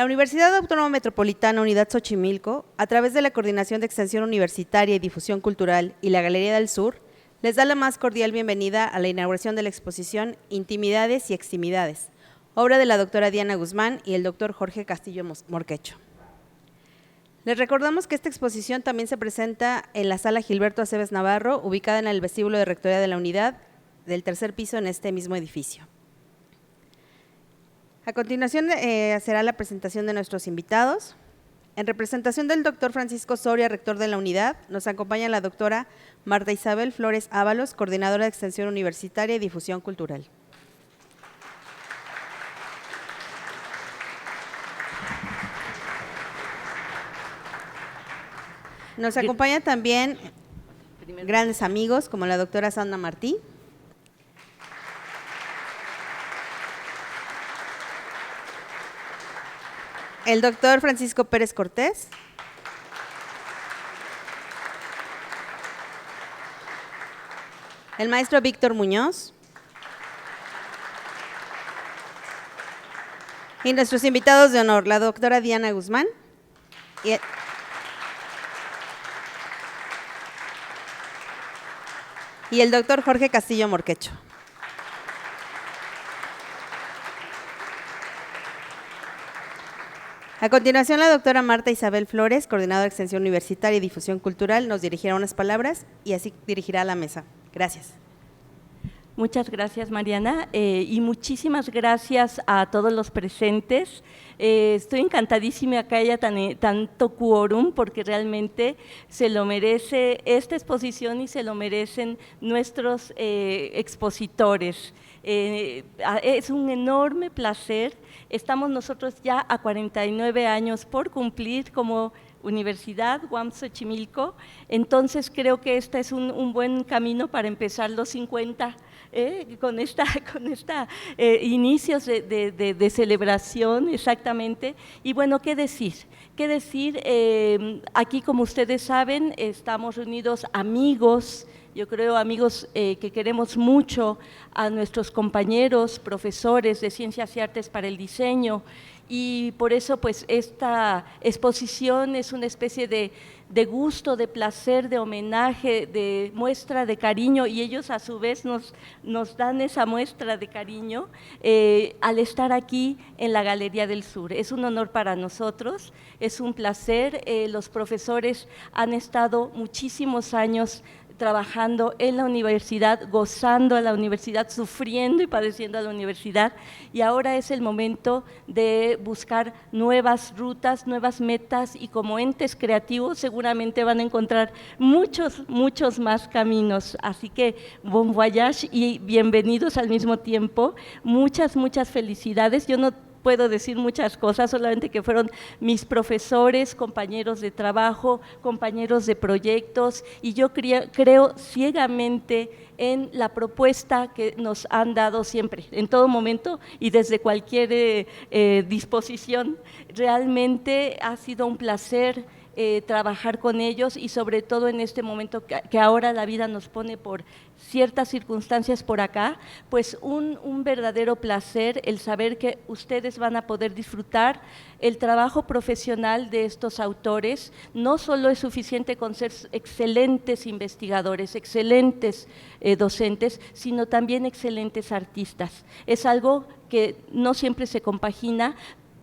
La Universidad Autónoma Metropolitana Unidad Xochimilco, a través de la Coordinación de Extensión Universitaria y Difusión Cultural y la Galería del Sur, les da la más cordial bienvenida a la inauguración de la exposición Intimidades y Extimidades, obra de la doctora Diana Guzmán y el doctor Jorge Castillo Morquecho. Les recordamos que esta exposición también se presenta en la sala Gilberto Aceves Navarro, ubicada en el vestíbulo de Rectoría de la Unidad, del tercer piso en este mismo edificio. A continuación será la presentación de nuestros invitados. En representación del doctor Francisco Soria, rector de la unidad, nos acompaña la doctora Marta Isabel Flores Ábalos, coordinadora de Extensión Universitaria y Difusión Cultural. Nos acompaña también grandes amigos como la doctora Sandra Martí, el doctor Francisco Pérez Cortés, el maestro Víctor Muñoz y nuestros invitados de honor, la doctora Diana Guzmán y el doctor Jorge Castillo Morquecho. A continuación, la doctora Marta Isabel Flores, coordinadora de Extensión Universitaria y Difusión Cultural, nos dirigirá unas palabras y así dirigirá la mesa. Gracias. Muchas gracias, Mariana, y muchísimas gracias a todos los presentes. Estoy encantadísima que haya tanto quórum, porque realmente se lo merece esta exposición y se lo merecen nuestros expositores. Es un enorme placer. Estamos nosotros ya a 49 años por cumplir como Universidad UAM Xochimilco, entonces creo que este es un buen camino para empezar los 50, con inicios de celebración, exactamente. Y bueno, ¿qué decir? Aquí, como ustedes saben, estamos reunidos amigos, yo creo amigos que queremos mucho a nuestros compañeros, profesores de Ciencias y Artes para el Diseño, y por eso pues esta exposición es una especie de gusto, de placer, de homenaje, de muestra de cariño, y ellos a su vez nos dan esa muestra de cariño al estar aquí en la Galería del Sur. Es un honor para nosotros, es un placer. Los profesores han estado muchísimos años trabajando en la universidad, gozando a la universidad, sufriendo y padeciendo a la universidad, y ahora es el momento de buscar nuevas rutas, nuevas metas, y como entes creativos seguramente van a encontrar muchos más caminos. Así que bon voyage y bienvenidos al mismo tiempo. Muchas felicidades. Yo no puedo decir muchas cosas, solamente que fueron mis profesores, compañeros de trabajo, compañeros de proyectos, y yo creo ciegamente en la propuesta que nos han dado siempre, en todo momento y desde cualquier disposición. Realmente ha sido un placer trabajar con ellos, y sobre todo en este momento que ahora la vida nos pone por ciertas circunstancias por acá, pues un verdadero placer el saber que ustedes van a poder disfrutar el trabajo profesional de estos autores. No solo es suficiente con ser excelentes investigadores, excelentes docentes, sino también excelentes artistas. Es algo que no siempre se compagina.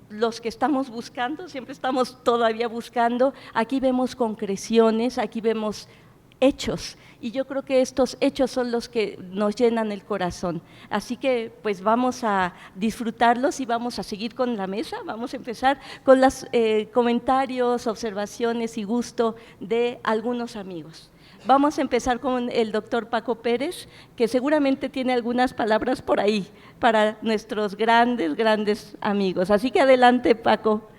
Los que estamos buscando, siempre estamos todavía buscando, aquí vemos concreciones, aquí vemos hechos, y yo creo que estos hechos son los que nos llenan el corazón. Así que pues vamos a disfrutarlos y vamos a seguir con la mesa. Vamos a empezar con los comentarios, observaciones y gusto de algunos amigos. Vamos a empezar con el doctor Paco Pérez, que seguramente tiene algunas palabras por ahí para nuestros grandes amigos. Así que adelante, Paco.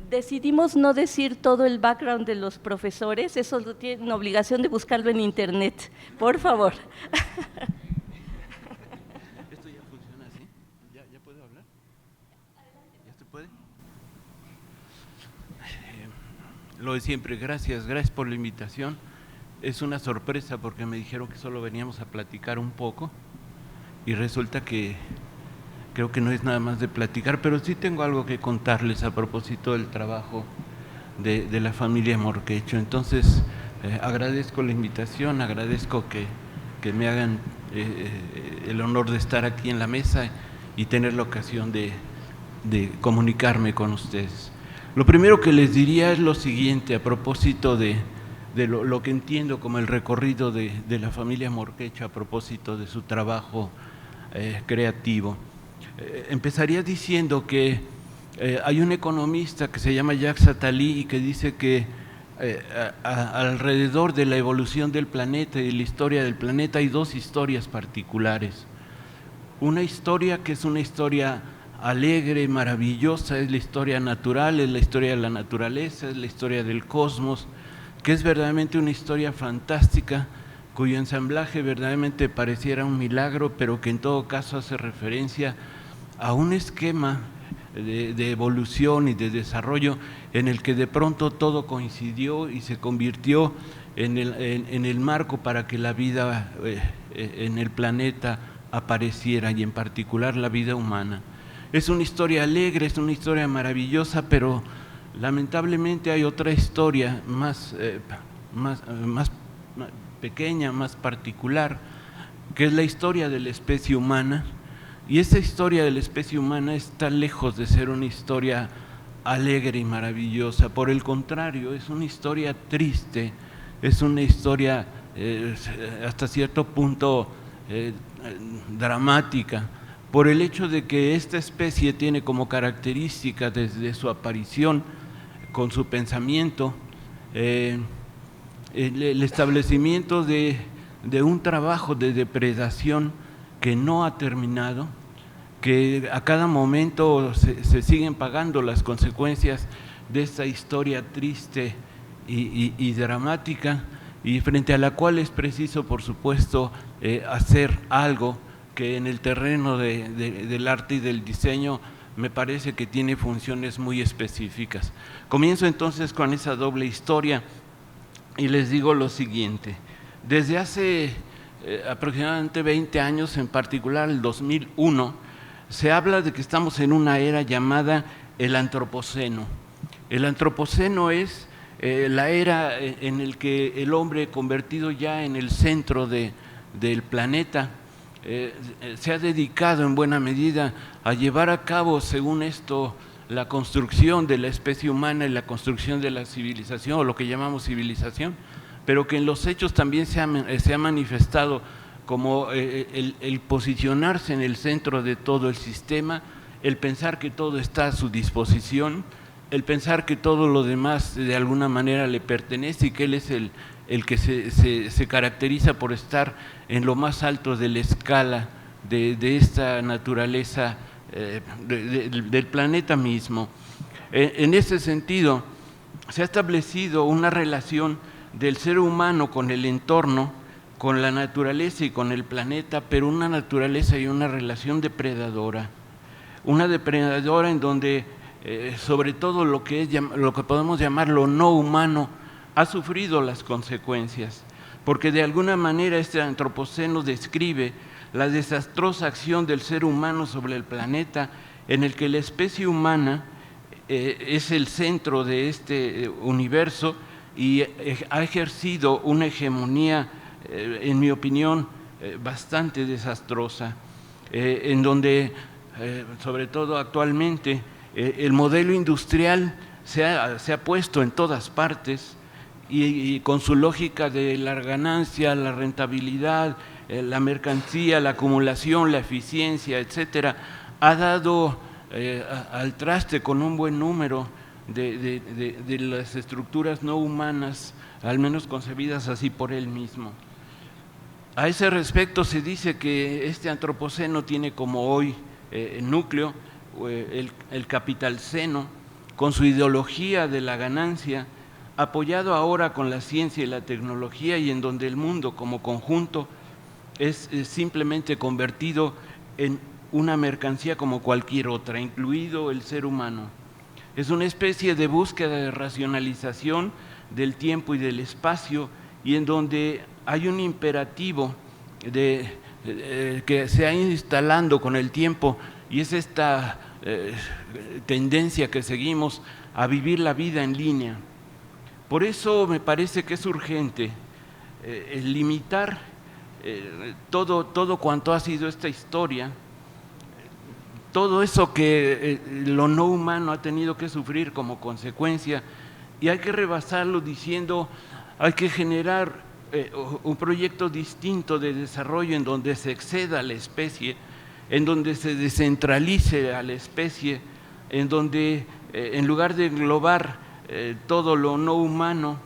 Decidimos no decir todo el background de los profesores, eso tienen obligación de buscarlo en internet, por favor. ¿Esto ya funciona así? ¿Ya puedo hablar? ¿Ya se puede? Lo de siempre, gracias por la invitación. Es una sorpresa porque me dijeron que solo veníamos a platicar un poco y resulta que creo que no es nada más de platicar, pero sí tengo algo que contarles a propósito del trabajo de la familia Morquecho. Entonces, agradezco la invitación, agradezco que me hagan el honor de estar aquí en la mesa y tener la ocasión de comunicarme con ustedes. Lo primero que les diría es lo siguiente, a propósito de lo que entiendo como el recorrido de la familia Morquecho a propósito de su trabajo creativo. Empezaría diciendo que hay un economista que se llama Jacques Attali y que dice que alrededor de la evolución del planeta y de la historia del planeta hay dos historias particulares. Una historia que es una historia alegre, maravillosa, es la historia natural, es la historia de la naturaleza, es la historia del cosmos, que es verdaderamente una historia fantástica, cuyo ensamblaje verdaderamente pareciera un milagro, pero que en todo caso hace referencia a un esquema de evolución y de desarrollo en el que de pronto todo coincidió y se convirtió en el marco para que la vida en el planeta apareciera, y en particular la vida humana. Es una historia alegre, es una historia maravillosa, pero lamentablemente hay otra historia más pequeña, más particular, que es la historia de la especie humana. Y esa historia de la especie humana está lejos de ser una historia alegre y maravillosa. Por el contrario, es una historia triste, es una historia hasta cierto punto dramática, por el hecho de que esta especie tiene como característica desde su aparición, con su pensamiento, el establecimiento de un trabajo de depredación que no ha terminado, que a cada momento se siguen pagando las consecuencias de esta historia triste y dramática, y frente a la cual es preciso, por supuesto, hacer algo que en el terreno del arte y del diseño me parece que tiene funciones muy específicas. Comienzo entonces con esa doble historia y les digo lo siguiente. Desde hace aproximadamente 20 años, en particular el 2001, se habla de que estamos en una era llamada el Antropoceno. El Antropoceno es la era en la que el hombre, convertido ya en el centro del planeta, se ha dedicado en buena medida a llevar a cabo, según esto, la construcción de la especie humana y la construcción de la civilización, o lo que llamamos civilización, pero que en los hechos también se ha manifestado como el posicionarse en el centro de todo el sistema, el pensar que todo está a su disposición, el pensar que todo lo demás de alguna manera le pertenece y que él es el que se caracteriza por estar en lo más alto de la escala de esta naturaleza del planeta mismo. En ese sentido, se ha establecido una relación del ser humano con el entorno, con la naturaleza y con el planeta, pero una naturaleza y una relación depredadora. Una depredadora en donde, sobre todo lo que podemos llamar lo no humano, ha sufrido las consecuencias, porque de alguna manera este antropoceno describe la desastrosa acción del ser humano sobre el planeta, en el que la especie humana es el centro de este universo y ha ejercido una hegemonía, en mi opinión, bastante desastrosa, en donde, sobre todo actualmente, el modelo industrial se ha puesto en todas partes y con su lógica de la ganancia, la rentabilidad, la mercancía, la acumulación, la eficiencia, etcétera, ha dado al traste con un buen número de las estructuras no humanas, al menos concebidas así por él mismo. A ese respecto se dice que este antropoceno tiene como hoy núcleo el capitalceno, con su ideología de la ganancia, apoyado ahora con la ciencia y la tecnología, y en donde el mundo como conjunto es simplemente convertido en una mercancía como cualquier otra, incluido el ser humano. Es una especie de búsqueda de racionalización del tiempo y del espacio, y en donde hay un imperativo que se ha instalando con el tiempo, y es esta tendencia que seguimos a vivir la vida en línea. Por eso me parece que es urgente el limitar todo cuanto ha sido esta historia, todo eso que lo no humano ha tenido que sufrir como consecuencia, y hay que rebasarlo diciendo, hay que generar un proyecto distinto de desarrollo en donde se exceda a la especie, en donde se descentralice a la especie, en donde en lugar de englobar todo lo no humano,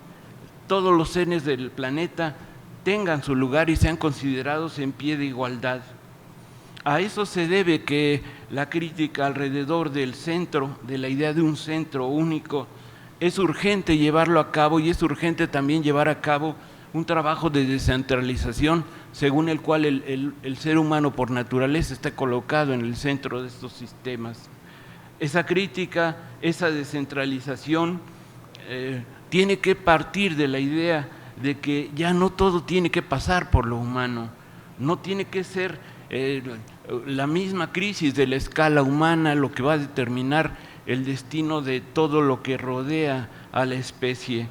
todos los seres del planeta tengan su lugar y sean considerados en pie de igualdad. A eso se debe que la crítica alrededor del centro, de la idea de un centro único, es urgente llevarlo a cabo, y es urgente también llevar a cabo un trabajo de descentralización según el cual el ser humano por naturaleza está colocado en el centro de estos sistemas. Esa crítica, esa descentralización tiene que partir de la idea de que ya no todo tiene que pasar por lo humano, no tiene que ser la misma crisis de la escala humana lo que va a determinar el destino de todo lo que rodea a la especie.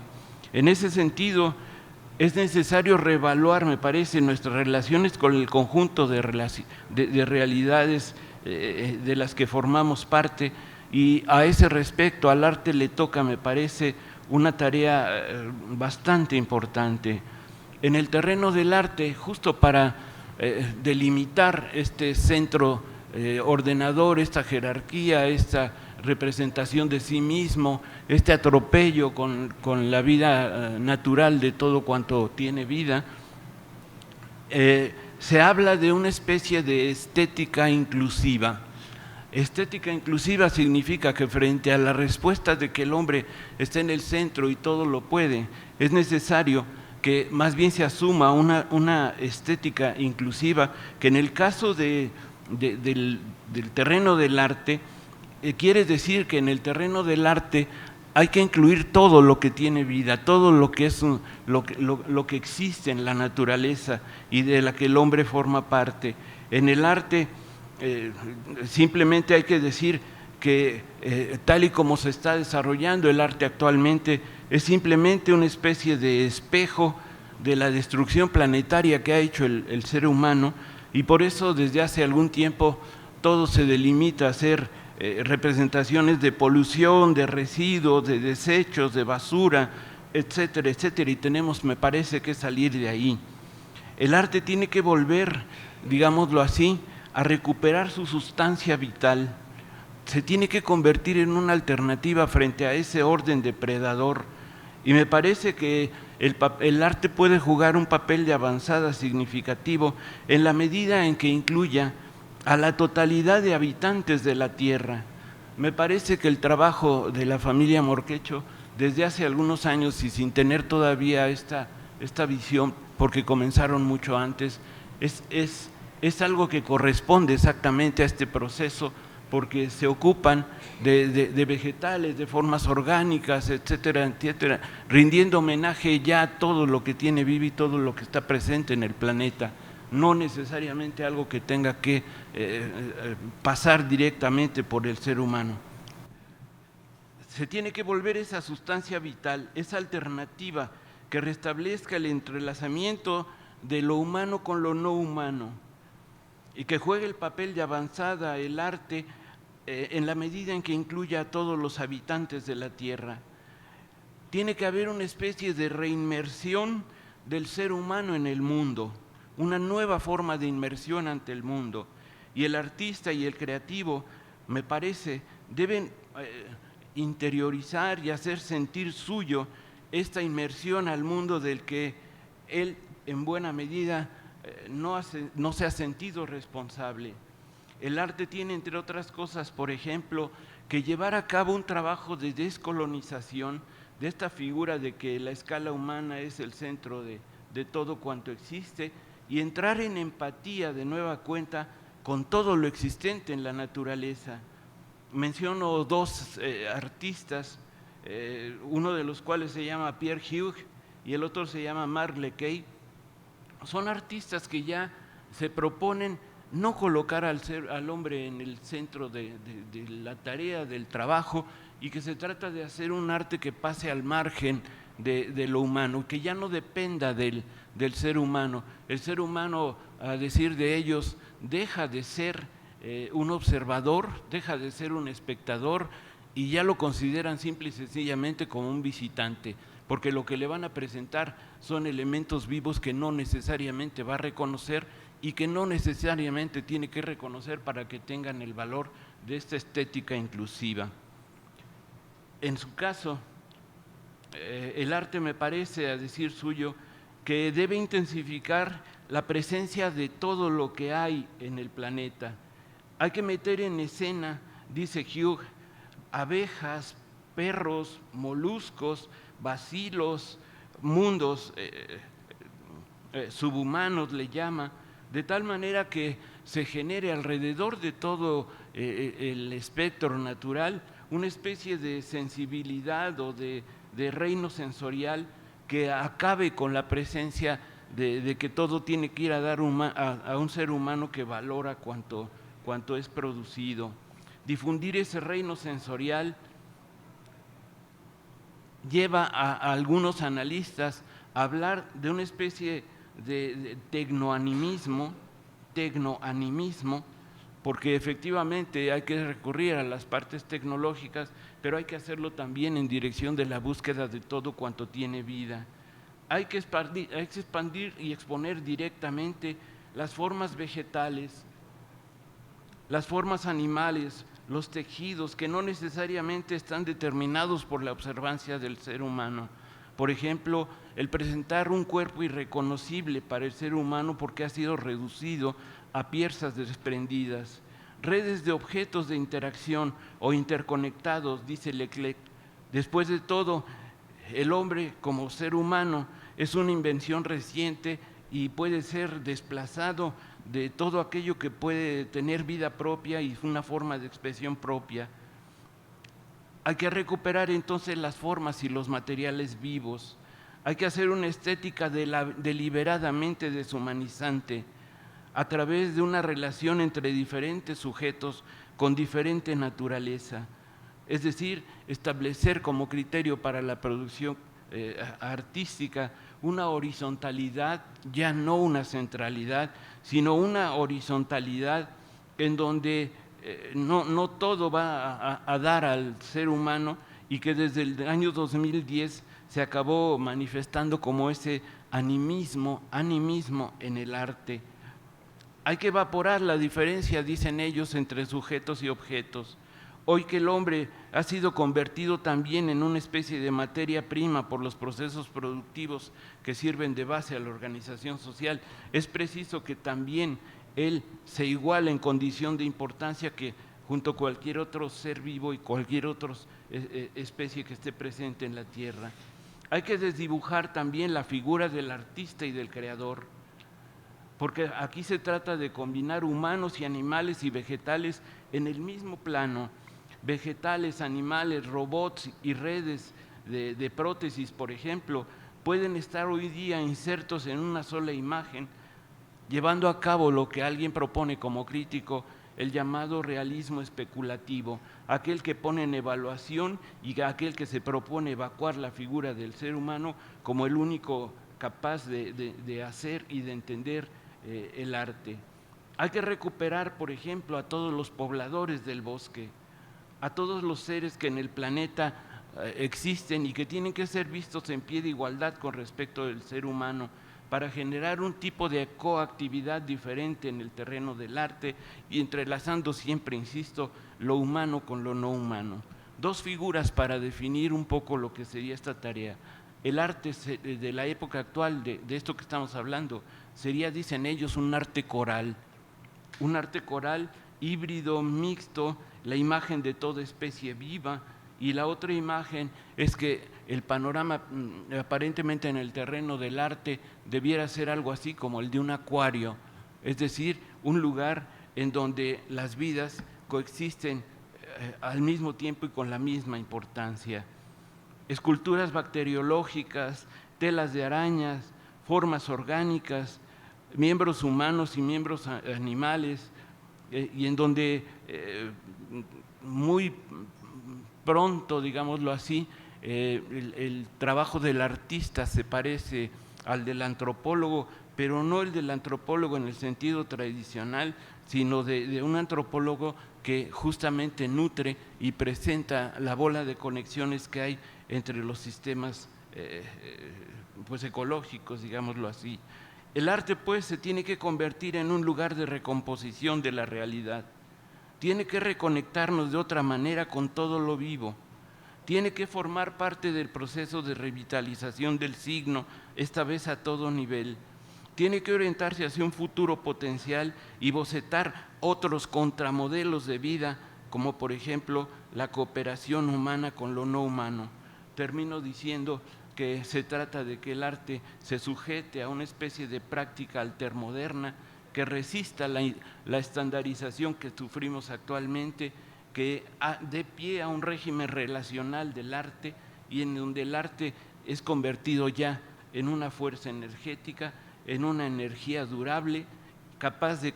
En ese sentido, es necesario reevaluar, me parece, nuestras relaciones con el conjunto de realidades de las que formamos parte, y a ese respecto al arte le toca, me parece, una tarea bastante importante. En el terreno del arte, justo para delimitar este centro ordenador, esta jerarquía, esta representación de sí mismo, este atropello con la vida natural de todo cuanto tiene vida, se habla de una especie de estética inclusiva. Estética inclusiva significa que frente a la respuesta de que el hombre está en el centro y todo lo puede, es necesario que más bien se asuma una estética inclusiva, que en el caso del terreno del arte, quiere decir que en el terreno del arte hay que incluir todo lo que tiene vida, todo lo que es lo que existe en la naturaleza y de la que el hombre forma parte. En el arte simplemente hay que decir que tal y como se está desarrollando el arte actualmente, es simplemente una especie de espejo de la destrucción planetaria que ha hecho el ser humano, y por eso desde hace algún tiempo todo se delimita a hacer representaciones de polución, de residuos, de desechos, de basura, etcétera, etcétera, y tenemos, me parece, que salir de ahí. El arte tiene que volver, digámoslo así, a recuperar su sustancia vital, se tiene que convertir en una alternativa frente a ese orden depredador, y me parece que el arte puede jugar un papel de avanzada significativo en la medida en que incluya a la totalidad de habitantes de la Tierra. Me parece que el trabajo de la familia Morquecho, desde hace algunos años y sin tener todavía esta visión, porque comenzaron mucho antes, es algo que corresponde exactamente a este proceso, porque se ocupan de vegetales, de formas orgánicas, etcétera, etcétera, rindiendo homenaje ya a todo lo que tiene vida y todo lo que está presente en el planeta, no necesariamente algo que tenga que pasar directamente por el ser humano. Se tiene que volver esa sustancia vital, esa alternativa que restablezca el entrelazamiento de lo humano con lo no humano, y que juegue el papel de avanzada el arte en la medida en que incluya a todos los habitantes de la Tierra. Tiene que haber una especie de reinmersión del ser humano en el mundo, una nueva forma de inmersión ante el mundo, y el artista y el creativo, me parece, deben interiorizar y hacer sentir suyo esta inmersión al mundo del que él en buena medida no se ha sentido responsable. El arte tiene, entre otras cosas, por ejemplo, que llevar a cabo un trabajo de descolonización de esta figura de que la escala humana es el centro de todo cuanto existe, y entrar en empatía de nueva cuenta con todo lo existente en la naturaleza. Menciono dos artistas, uno de los cuales se llama Pierre Hughes y el otro se llama Marc Lequet. Son artistas que ya se proponen no colocar al hombre en el centro de la tarea, del trabajo, y que se trata de hacer un arte que pase al margen de lo humano, que ya no dependa del ser humano. El ser humano, a decir de ellos, deja de ser un observador, deja de ser un espectador, y ya lo consideran simple y sencillamente como un visitante, porque lo que le van a presentar son elementos vivos que no necesariamente va a reconocer y que no necesariamente tiene que reconocer para que tengan el valor de esta estética inclusiva. En su caso, el arte me parece, a decir suyo, que debe intensificar la presencia de todo lo que hay en el planeta. Hay que meter en escena, dice Hugh, abejas, perros, moluscos, bacilos, mundos subhumanos le llama, de tal manera que se genere alrededor de todo el espectro natural una especie de sensibilidad o de reino sensorial que acabe con la presencia de que todo tiene que ir a dar a un ser humano que valora cuanto es producido. Difundir ese reino sensorial lleva a algunos analistas a hablar de una especie de tecnoanimismo, porque efectivamente hay que recurrir a las partes tecnológicas, pero hay que hacerlo también en dirección de la búsqueda de todo cuanto tiene vida. Hay que expandir y exponer directamente las formas vegetales, las formas animales, los tejidos que no necesariamente están determinados por la observancia del ser humano. Por ejemplo, el presentar un cuerpo irreconocible para el ser humano porque ha sido reducido a piezas desprendidas, redes de objetos de interacción o interconectados, dice Leclerc. Después de todo, el hombre como ser humano es una invención reciente y puede ser desplazado de todo aquello que puede tener vida propia y una forma de expresión propia. Hay que recuperar entonces las formas y los materiales vivos. Hay que hacer una estética deliberadamente deshumanizante a través de una relación entre diferentes sujetos con diferente naturaleza. Es decir, establecer como criterio para la producción artística una horizontalidad, ya no una centralidad, sino una horizontalidad en donde no todo va a dar al ser humano, y que desde el año 2010 se acabó manifestando como ese animismo en el arte. Hay que evaporar la diferencia, dicen ellos, entre sujetos y objetos. Hoy que el hombre ha sido convertido también en una especie de materia prima por los procesos productivos que sirven de base a la organización social, es preciso que también él se iguale en condición de importancia que junto a cualquier otro ser vivo y cualquier otra especie que esté presente en la tierra. Hay que desdibujar también la figura del artista y del creador, porque aquí se trata de combinar humanos y animales y vegetales en el mismo plano. Vegetales, animales, robots y redes de prótesis, por ejemplo, pueden estar hoy día insertos en una sola imagen, llevando a cabo lo que alguien propone como crítico, el llamado realismo especulativo, aquel que pone en evaluación y aquel que se propone evacuar la figura del ser humano como el único capaz de hacer y de entender el arte. Hay que recuperar, por ejemplo, a todos los pobladores del bosque, a todos los seres que en el planeta existen y que tienen que ser vistos en pie de igualdad con respecto del ser humano, para generar un tipo de coactividad diferente en el terreno del arte y entrelazando siempre, insisto, lo humano con lo no humano. Dos figuras para definir un poco lo que sería esta tarea. El arte de la época actual, de esto que estamos hablando, sería, dicen ellos, un arte coral híbrido, mixto, la imagen de toda especie viva. Y la otra imagen es que el panorama aparentemente en el terreno del arte debiera ser algo así como el de un acuario, es decir, un lugar en donde las vidas coexisten al mismo tiempo y con la misma importancia. Esculturas bacteriológicas, telas de arañas, formas orgánicas, miembros humanos y miembros animales, y en donde muy pronto, digámoslo así, el trabajo del artista se parece al del antropólogo, pero no el del antropólogo en el sentido tradicional, sino de un antropólogo que justamente nutre y presenta la bola de conexiones que hay entre los sistemas pues ecológicos, digámoslo así. El arte pues se tiene que convertir en un lugar de recomposición de la realidad, tiene que reconectarnos de otra manera con todo lo vivo, tiene que formar parte del proceso de revitalización del signo, esta vez a todo nivel. Tiene que orientarse hacia un futuro potencial y bocetar otros contramodelos de vida, como por ejemplo la cooperación humana con lo no humano. Termino diciendo que se trata de que el arte se sujete a una especie de práctica altermoderna que resista la estandarización que sufrimos actualmente, que dé pie a un régimen relacional del arte y en donde el arte es convertido ya en una fuerza energética, en una energía durable, capaz de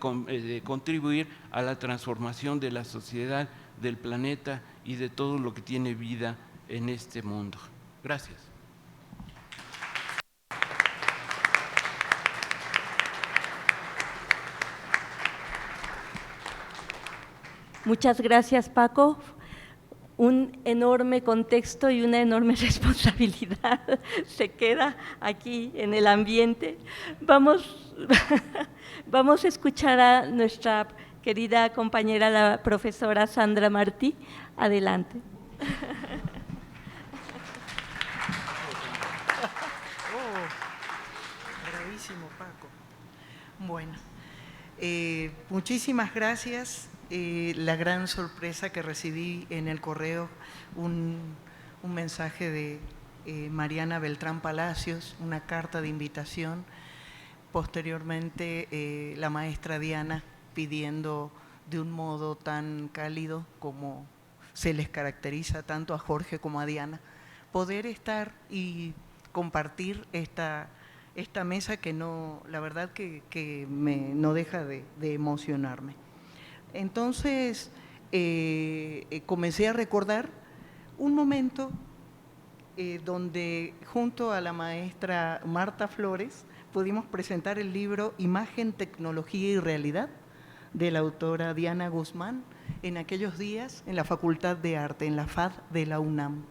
contribuir a la transformación de la sociedad, del planeta y de todo lo que tiene vida en este mundo. Gracias. Muchas gracias, Paco. Un enorme contexto y una enorme responsabilidad se queda aquí en el ambiente. Vamos a escuchar a nuestra querida compañera, la profesora Sandra Martí. Adelante. Bravísimo, Paco. Bueno, muchísimas gracias. La gran sorpresa que recibí en el correo, un mensaje de Mariana Beltrán Palacios, una carta de invitación. Posteriormente, la maestra Diana pidiendo de un modo tan cálido como se les caracteriza tanto a Jorge como a Diana, poder estar y compartir esta mesa que no, la verdad que no deja de emocionarme. Entonces, comencé a recordar un momento donde junto a la maestra Marta Flores pudimos presentar el libro Imagen, Tecnología y Realidad de la autora Diana Guzmán en aquellos días en la Facultad de Arte, en la FAD de la UNAM.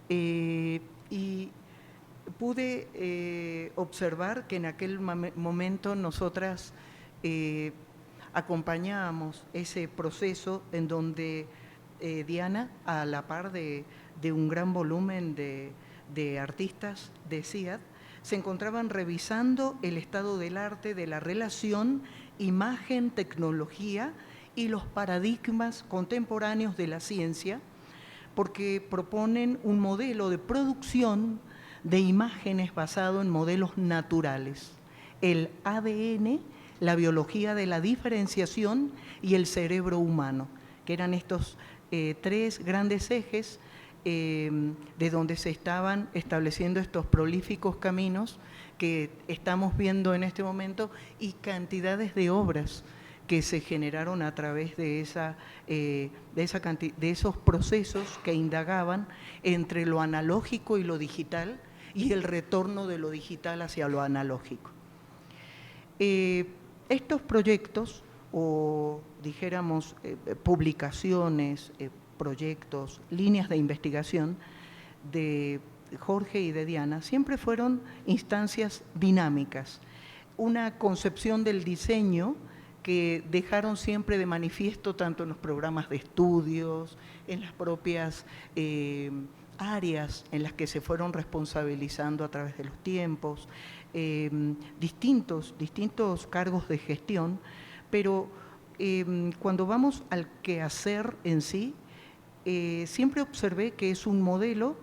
Y pude observar que en aquel momento nosotras acompañábamos ese proceso en donde Diana, a la par de un gran volumen de artistas de CIAD, se encontraban revisando el estado del arte, de la relación imagen, tecnología y los paradigmas contemporáneos de la ciencia, porque proponen un modelo de producción de imágenes basado en modelos naturales, el ADN, la biología de la diferenciación y el cerebro humano, que eran estos tres grandes ejes de donde se estaban estableciendo estos prolíficos caminos que estamos viendo en este momento y cantidades de obras que se generaron a través de esos procesos que indagaban entre lo analógico y lo digital y el retorno de lo digital hacia lo analógico. Estos proyectos, o dijéramos publicaciones, proyectos, líneas de investigación de Jorge y de Diana, siempre fueron instancias dinámicas, una concepción del diseño que dejaron siempre de manifiesto tanto en los programas de estudios, en las propias áreas en las que se fueron responsabilizando a través de los tiempos, distintos cargos de gestión, pero cuando vamos al quehacer en sí, siempre observé que es un modelo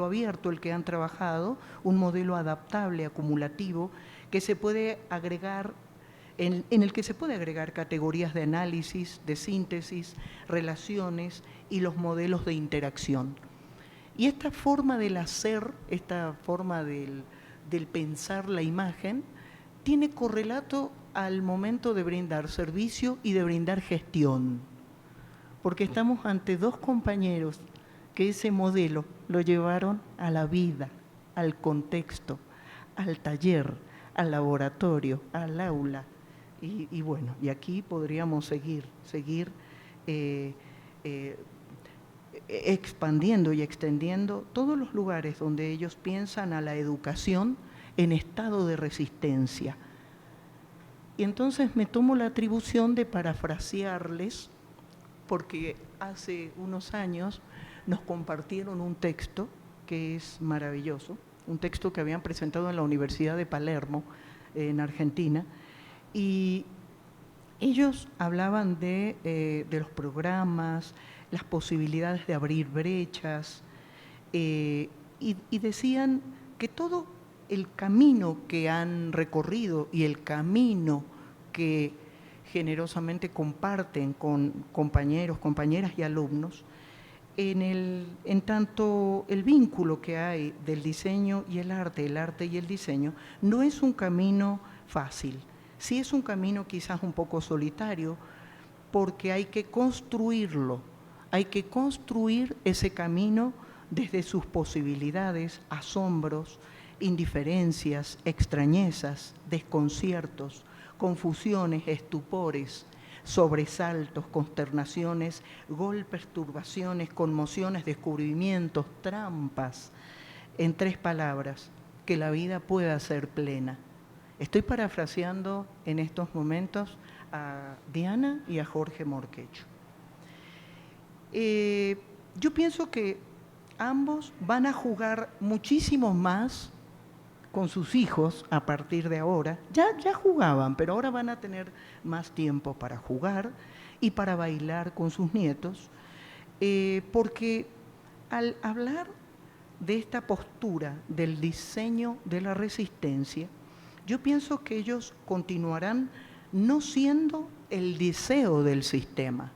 abierto el que han trabajado, un modelo adaptable, acumulativo, que se puede agregar, en el que se puede agregar categorías de análisis, de síntesis, relaciones y los modelos de interacción. Y esta forma del hacer, esta forma del pensar la imagen, tiene correlato al momento de brindar servicio y de brindar gestión, porque estamos ante dos compañeros que ese modelo lo llevaron a la vida, al contexto, al taller, al laboratorio, al aula. Y bueno, y aquí podríamos seguir expandiendo y extendiendo todos los lugares donde ellos piensan a la educación en estado de resistencia. Y entonces me tomo la atribución de parafrasearles, porque hace unos años nos compartieron un texto que es maravilloso, un texto que habían presentado en la Universidad de Palermo, en Argentina, y ellos hablaban de los programas, las posibilidades de abrir brechas, y decían que todo el camino que han recorrido y el camino que generosamente comparten con compañeros, compañeras y alumnos, en tanto el vínculo que hay del diseño y el arte y el diseño, no es un camino fácil. Sí es un camino quizás un poco solitario, porque hay que construirlo, hay que construir ese camino desde sus posibilidades, asombros, indiferencias, extrañezas, desconciertos, confusiones, estupores, sobresaltos, consternaciones, golpes, turbaciones, conmociones, descubrimientos, trampas, en 3 palabras, que la vida pueda ser plena. Estoy parafraseando en estos momentos a Diana y a Jorge Morquecho. Yo pienso que ambos van a jugar muchísimo más con sus hijos a partir de ahora. Ya jugaban, pero ahora van a tener más tiempo para jugar y para bailar con sus nietos, porque al hablar de esta postura del diseño de la resistencia, yo pienso que ellos continuarán no siendo el deseo del sistema,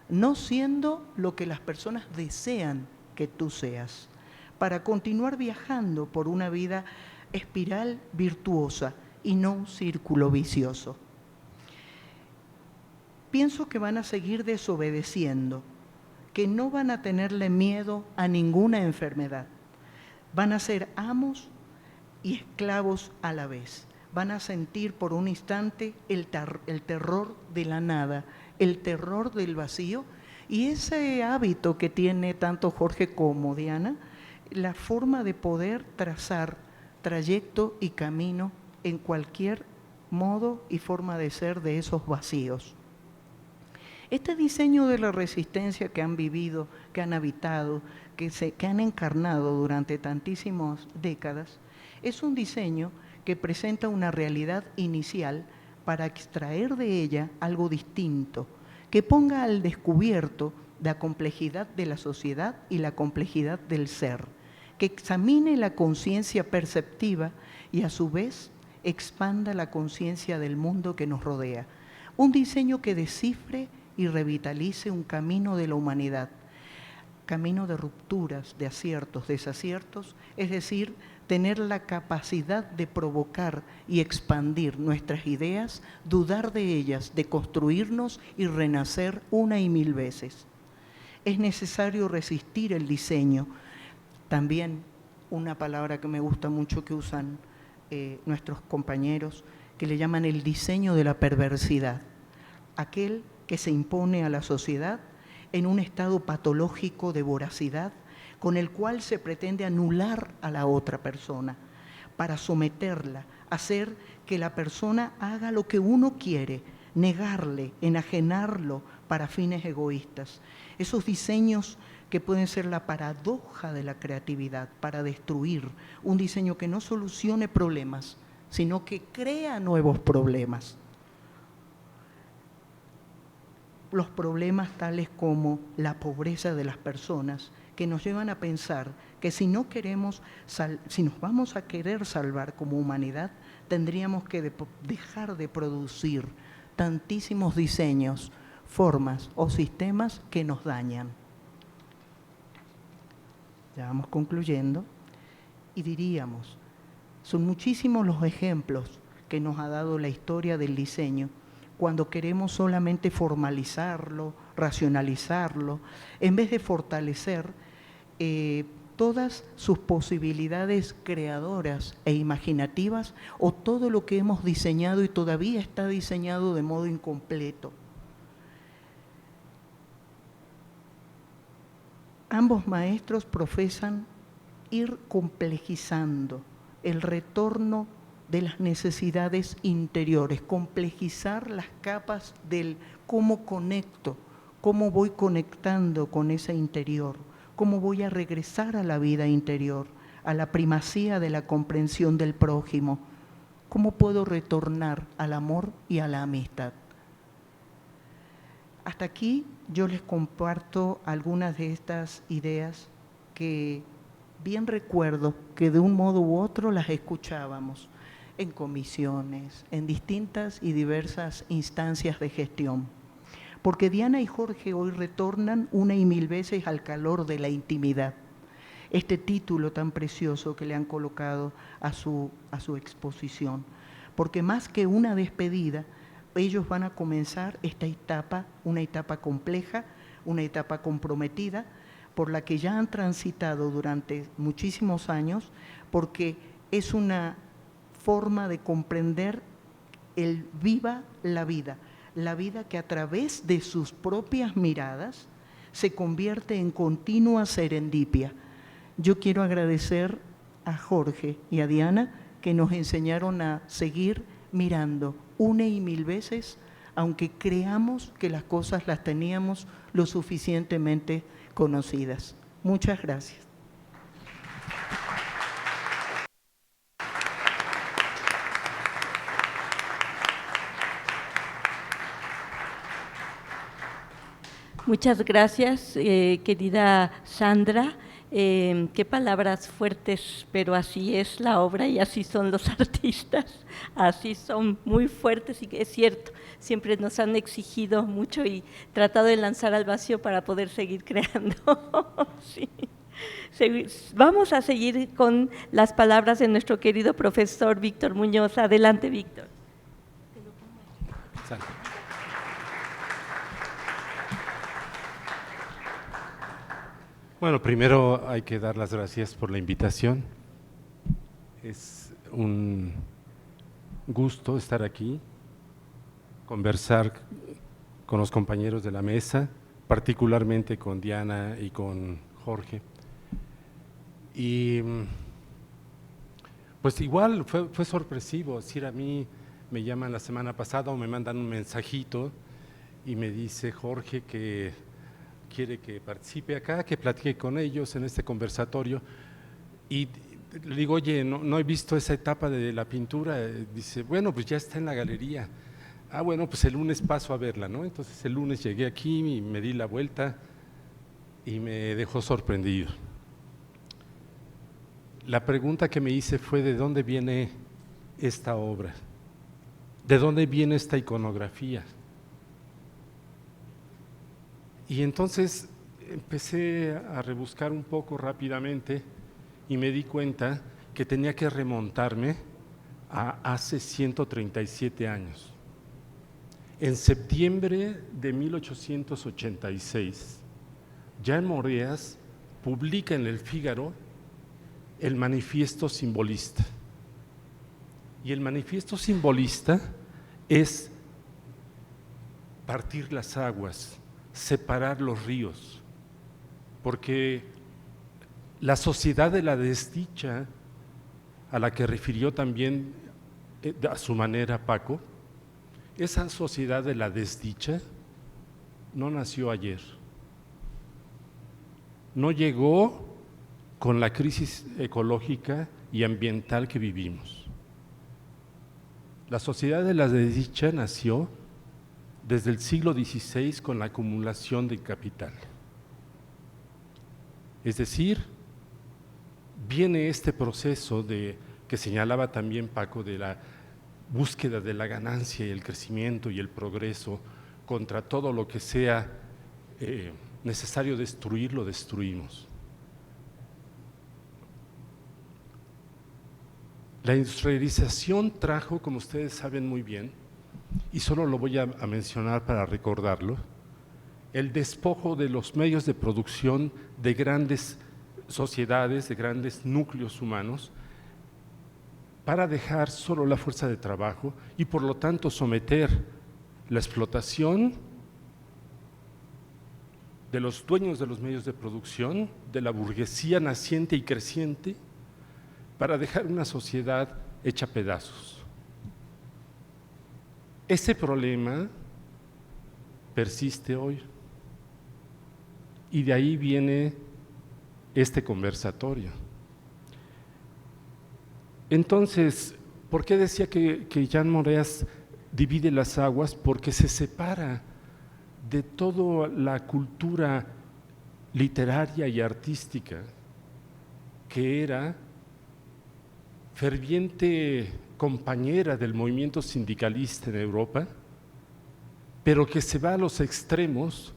no siendo lo que las personas desean que tú seas, para continuar viajando por una vida espiral virtuosa y no un círculo vicioso. Pienso que van a seguir desobedeciendo, que no van a tenerle miedo a ninguna enfermedad. Van a ser amos y esclavos a la vez. Van a sentir por un instante el terror de la nada, el terror del vacío, y ese hábito que tiene tanto Jorge como Diana, la forma de poder trazar trayecto y camino en cualquier modo y forma de ser de esos vacíos. Este diseño de la resistencia que han vivido, que han habitado, que han encarnado durante tantísimas décadas, es un diseño que presenta una realidad inicial para extraer de ella algo distinto, que ponga al descubierto la complejidad de la sociedad y la complejidad del ser, que examine la conciencia perceptiva y a su vez expanda la conciencia del mundo que nos rodea. Un diseño que descifre y revitalice un camino de la humanidad, camino de rupturas, de aciertos, desaciertos, es decir, tener la capacidad de provocar y expandir nuestras ideas, dudar de ellas, de construirnos y renacer una y mil veces. Es necesario resistir el diseño. También una palabra que me gusta mucho que usan nuestros compañeros, que le llaman el diseño de la perversidad, aquel que se impone a la sociedad en un estado patológico de voracidad, con el cual se pretende anular a la otra persona, para someterla, hacer que la persona haga lo que uno quiere, negarle, enajenarlo para fines egoístas. Esos diseños que pueden ser la paradoja de la creatividad para destruir, un diseño que no solucione problemas, sino que crea nuevos problemas. Los problemas tales como la pobreza de las personas, que nos llevan a pensar que si nos vamos a querer salvar como humanidad, tendríamos que dejar de producir tantísimos diseños, formas o sistemas que nos dañan. Ya vamos concluyendo y diríamos, son muchísimos los ejemplos que nos ha dado la historia del diseño, cuando queremos solamente formalizarlo, racionalizarlo, en vez de fortalecer todas sus posibilidades creadoras e imaginativas, o todo lo que hemos diseñado y todavía está diseñado de modo incompleto. Ambos maestros profesan ir complejizando el retorno de las necesidades interiores, complejizar las capas del cómo conecto, cómo voy conectando con ese interior, cómo voy a regresar a la vida interior, a la primacía de la comprensión del prójimo, cómo puedo retornar al amor y a la amistad. Hasta aquí yo les comparto algunas de estas ideas que bien recuerdo que de un modo u otro las escuchábamos en comisiones, en distintas y diversas instancias de gestión. Porque Diana y Jorge hoy retornan una y mil veces al calor de la intimidad. Este título tan precioso que le han colocado a su exposición. Porque más que una despedida, ellos van a comenzar esta etapa, una etapa compleja, una etapa comprometida, por la que ya han transitado durante muchísimos años, porque es una forma de comprender el viva la vida que a través de sus propias miradas se convierte en continua serendipia. Yo quiero agradecer a Jorge y a Diana que nos enseñaron a seguir mirando una y mil veces, aunque creamos que las cosas las teníamos lo suficientemente conocidas. Muchas gracias. Muchas gracias, querida Sandra. Qué palabras fuertes, pero así es la obra y así son los artistas, así son muy fuertes y es cierto, siempre nos han exigido mucho y tratado de lanzar al vacío para poder seguir creando. Sí. Vamos a seguir con las palabras de nuestro querido profesor Víctor Muñoz. Adelante, Víctor. Bueno, primero hay que dar las gracias por la invitación. Es un gusto estar aquí, conversar con los compañeros de la mesa, particularmente con Diana y con Jorge. Y pues igual fue sorpresivo, es decir, a mí me llaman la semana pasada o me mandan un mensajito y me dice Jorge que quiere que participe acá, que platique con ellos en este conversatorio, y le digo, oye, no he visto esa etapa de la pintura. Dice, bueno, pues ya está en la galería. Ah, bueno, pues el lunes paso a verla, ¿no? Entonces el lunes llegué aquí y me di la vuelta y me dejó sorprendido. La pregunta que me hice fue, ¿de dónde viene esta obra? ¿De dónde viene esta iconografía? Y entonces empecé a rebuscar un poco rápidamente y me di cuenta que tenía que remontarme a hace 137 años. En septiembre de 1886, Jean Moreas publica en el Fígaro el Manifiesto Simbolista. Y el Manifiesto Simbolista es partir las aguas, separar los ríos, porque la sociedad de la desdicha, a la que refirió también a su manera Paco, esa sociedad de la desdicha no nació ayer, no llegó con la crisis ecológica y ambiental que vivimos. La sociedad de la desdicha nació desde el siglo XVI con la acumulación del capital. Es decir, viene este proceso que señalaba también Paco, de la búsqueda de la ganancia y el crecimiento y el progreso contra todo lo que sea necesario destruir, lo destruimos. La industrialización trajo, como ustedes saben muy bien, y solo lo voy a mencionar para recordarlo, el despojo de los medios de producción de grandes sociedades, de grandes núcleos humanos, para dejar solo la fuerza de trabajo y por lo tanto someter la explotación de los dueños de los medios de producción, de la burguesía naciente y creciente, para dejar una sociedad hecha pedazos. Ese problema persiste hoy y de ahí viene este conversatorio. Entonces, ¿por qué decía que Jean Moreas divide las aguas? Porque se separa de toda la cultura literaria y artística que era ferviente compañera del movimiento sindicalista en Europa, pero que se va a los extremos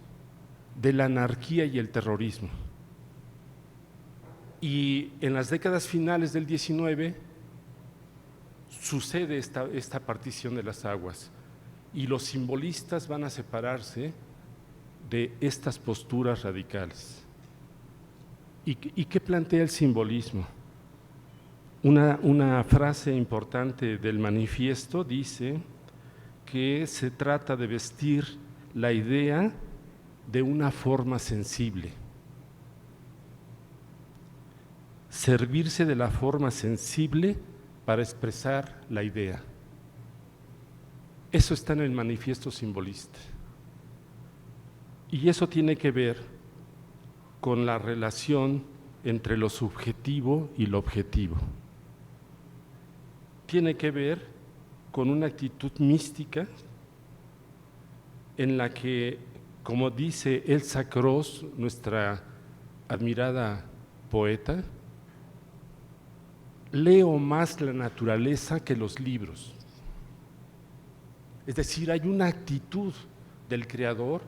de la anarquía y el terrorismo. Y en las décadas finales del 19 sucede esta partición de las aguas y los simbolistas van a separarse de estas posturas radicales. ¿Y qué plantea el simbolismo? Una frase importante del manifiesto dice que se trata de vestir la idea de una forma sensible, servirse de la forma sensible para expresar la idea. Eso está en el manifiesto simbolista. Y eso tiene que ver con la relación entre lo subjetivo y lo objetivo. Tiene que ver con una actitud mística en la que, como dice Elsa Cross, nuestra admirada poeta, leo más la naturaleza que los libros. Es decir, hay una actitud del creador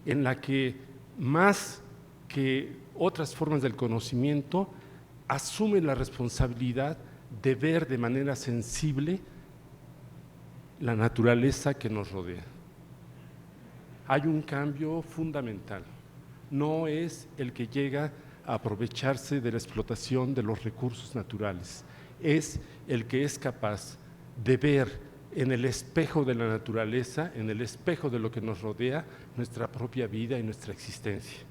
en la que, más que otras formas del conocimiento, asume la responsabilidad de ver de manera sensible la naturaleza que nos rodea. Hay un cambio fundamental. No es el que llega a aprovecharse de la explotación de los recursos naturales, es el que es capaz de ver en el espejo de la naturaleza, en el espejo de lo que nos rodea, nuestra propia vida y nuestra existencia.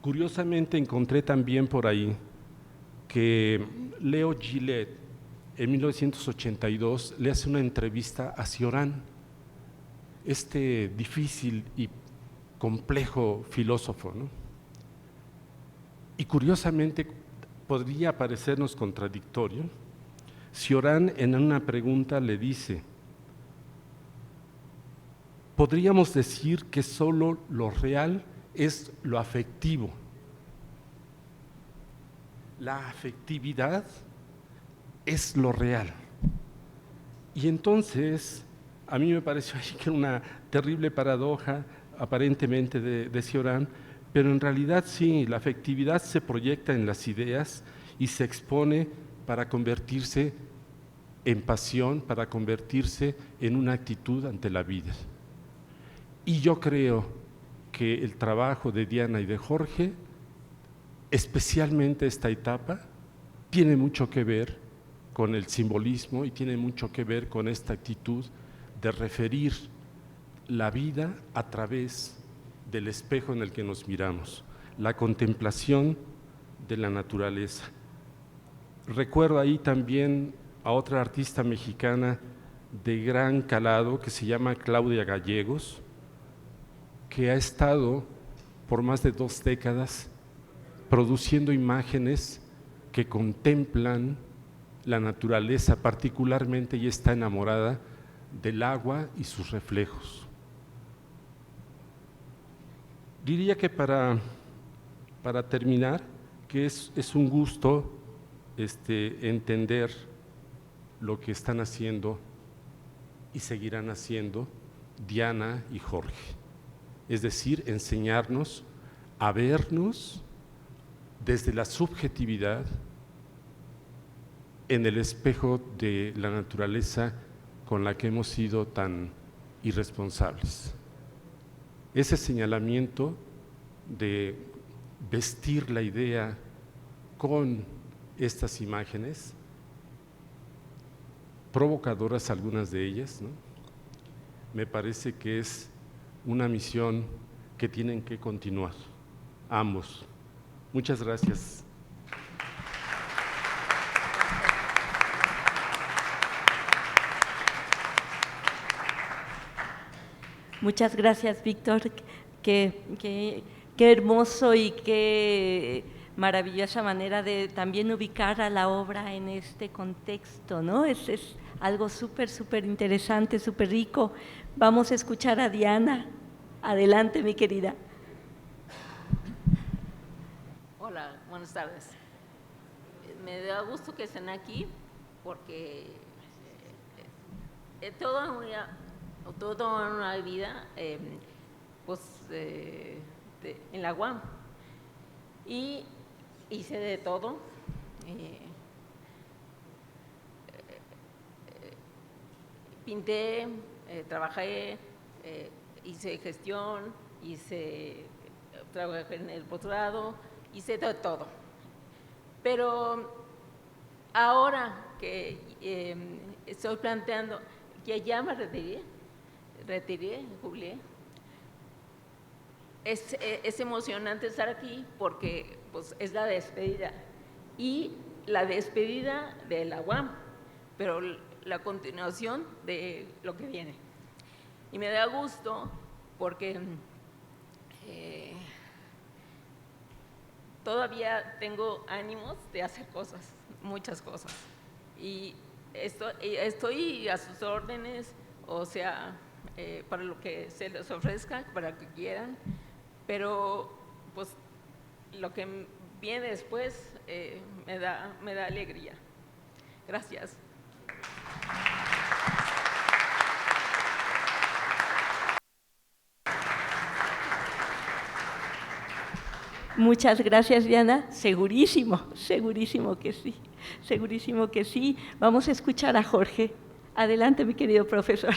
Curiosamente encontré también por ahí que Leo Gillette en 1982 le hace una entrevista a Cioran, este difícil y complejo filósofo, ¿no? Y curiosamente podría parecernos contradictorio. Cioran en una pregunta le dice: podríamos decir que solo lo real es lo afectivo. La afectividad es lo real. Y entonces, a mí me pareció ahí que era una terrible paradoja, aparentemente de Cioran, pero en realidad sí, la afectividad se proyecta en las ideas y se expone para convertirse en pasión, para convertirse en una actitud ante la vida. Y yo creo que el trabajo de Diana y de Jorge, especialmente esta etapa, tiene mucho que ver con el simbolismo y tiene mucho que ver con esta actitud de referir la vida a través del espejo en el que nos miramos, la contemplación de la naturaleza. Recuerdo ahí también a otra artista mexicana de gran calado que se llama Claudia Gallegos, que ha estado por más de 2 décadas produciendo imágenes que contemplan la naturaleza particularmente, y está enamorada del agua y sus reflejos. Diría que para terminar, que es un gusto entender lo que están haciendo y seguirán haciendo Diana y Jorge. Es decir, enseñarnos a vernos desde la subjetividad en el espejo de la naturaleza con la que hemos sido tan irresponsables. Ese señalamiento de vestir la idea con estas imágenes, provocadoras algunas de ellas, ¿no? Me parece que es una misión que tienen que continuar, ambos. Muchas gracias. Muchas gracias, Víctor. Qué hermoso y qué maravillosa manera de también ubicar a la obra en este contexto, ¿no? Es algo súper interesante, súper rico. Vamos a escuchar a Diana. Adelante, mi querida. Hola, buenas tardes. Me da gusto que estén aquí porque toda una vida en la UAM y hice de todo. Pinté, trabajé, hice gestión, trabajé en el posgrado, hice de todo. Pero ahora que estoy planteando que ya me jubilé, es emocionante estar aquí porque pues, es la despedida y la despedida de la UAM, pero la continuación de lo que viene. Y me da gusto porque todavía tengo ánimos de hacer cosas, muchas cosas. Y estoy a sus órdenes, o sea, para lo que se les ofrezca, para lo que quieran, pero pues lo que viene después me da alegría. Gracias. Muchas gracias, Diana. Segurísimo que sí. Vamos a escuchar a Jorge. Adelante, mi querido profesor.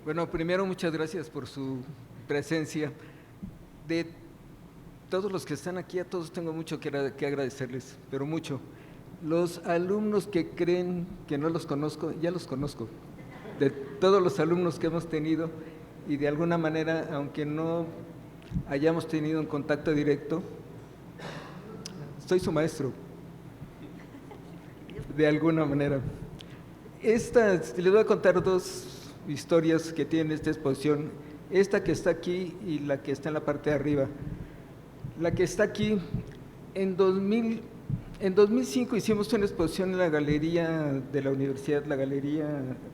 Bueno, primero muchas gracias por su presencia. De todos los que están aquí, a todos tengo mucho que agradecerles, pero mucho. Los alumnos que creen que no los conozco, ya los conozco. De todos los alumnos que hemos tenido y de alguna manera, aunque no hayamos tenido un contacto directo, soy su maestro, de alguna manera. Les voy a contar dos historias que tiene esta exposición, esta que está aquí y la que está en la parte de arriba. La que está aquí, en 2005 hicimos una exposición en la galería de la universidad, la galería,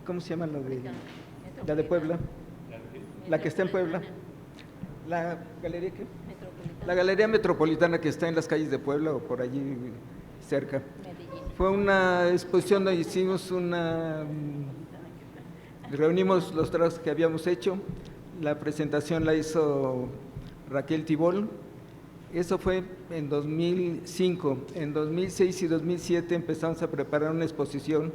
¿cómo se llama? La de Puebla, la que está en Puebla. ¿La galería qué? La Galería Metropolitana, que está en las calles de Puebla o por allí cerca. Fue una exposición donde reunimos los trabajos que habíamos hecho. La presentación la hizo Raquel Tibol. Eso fue en 2005. En 2006 y 2007 empezamos a preparar una exposición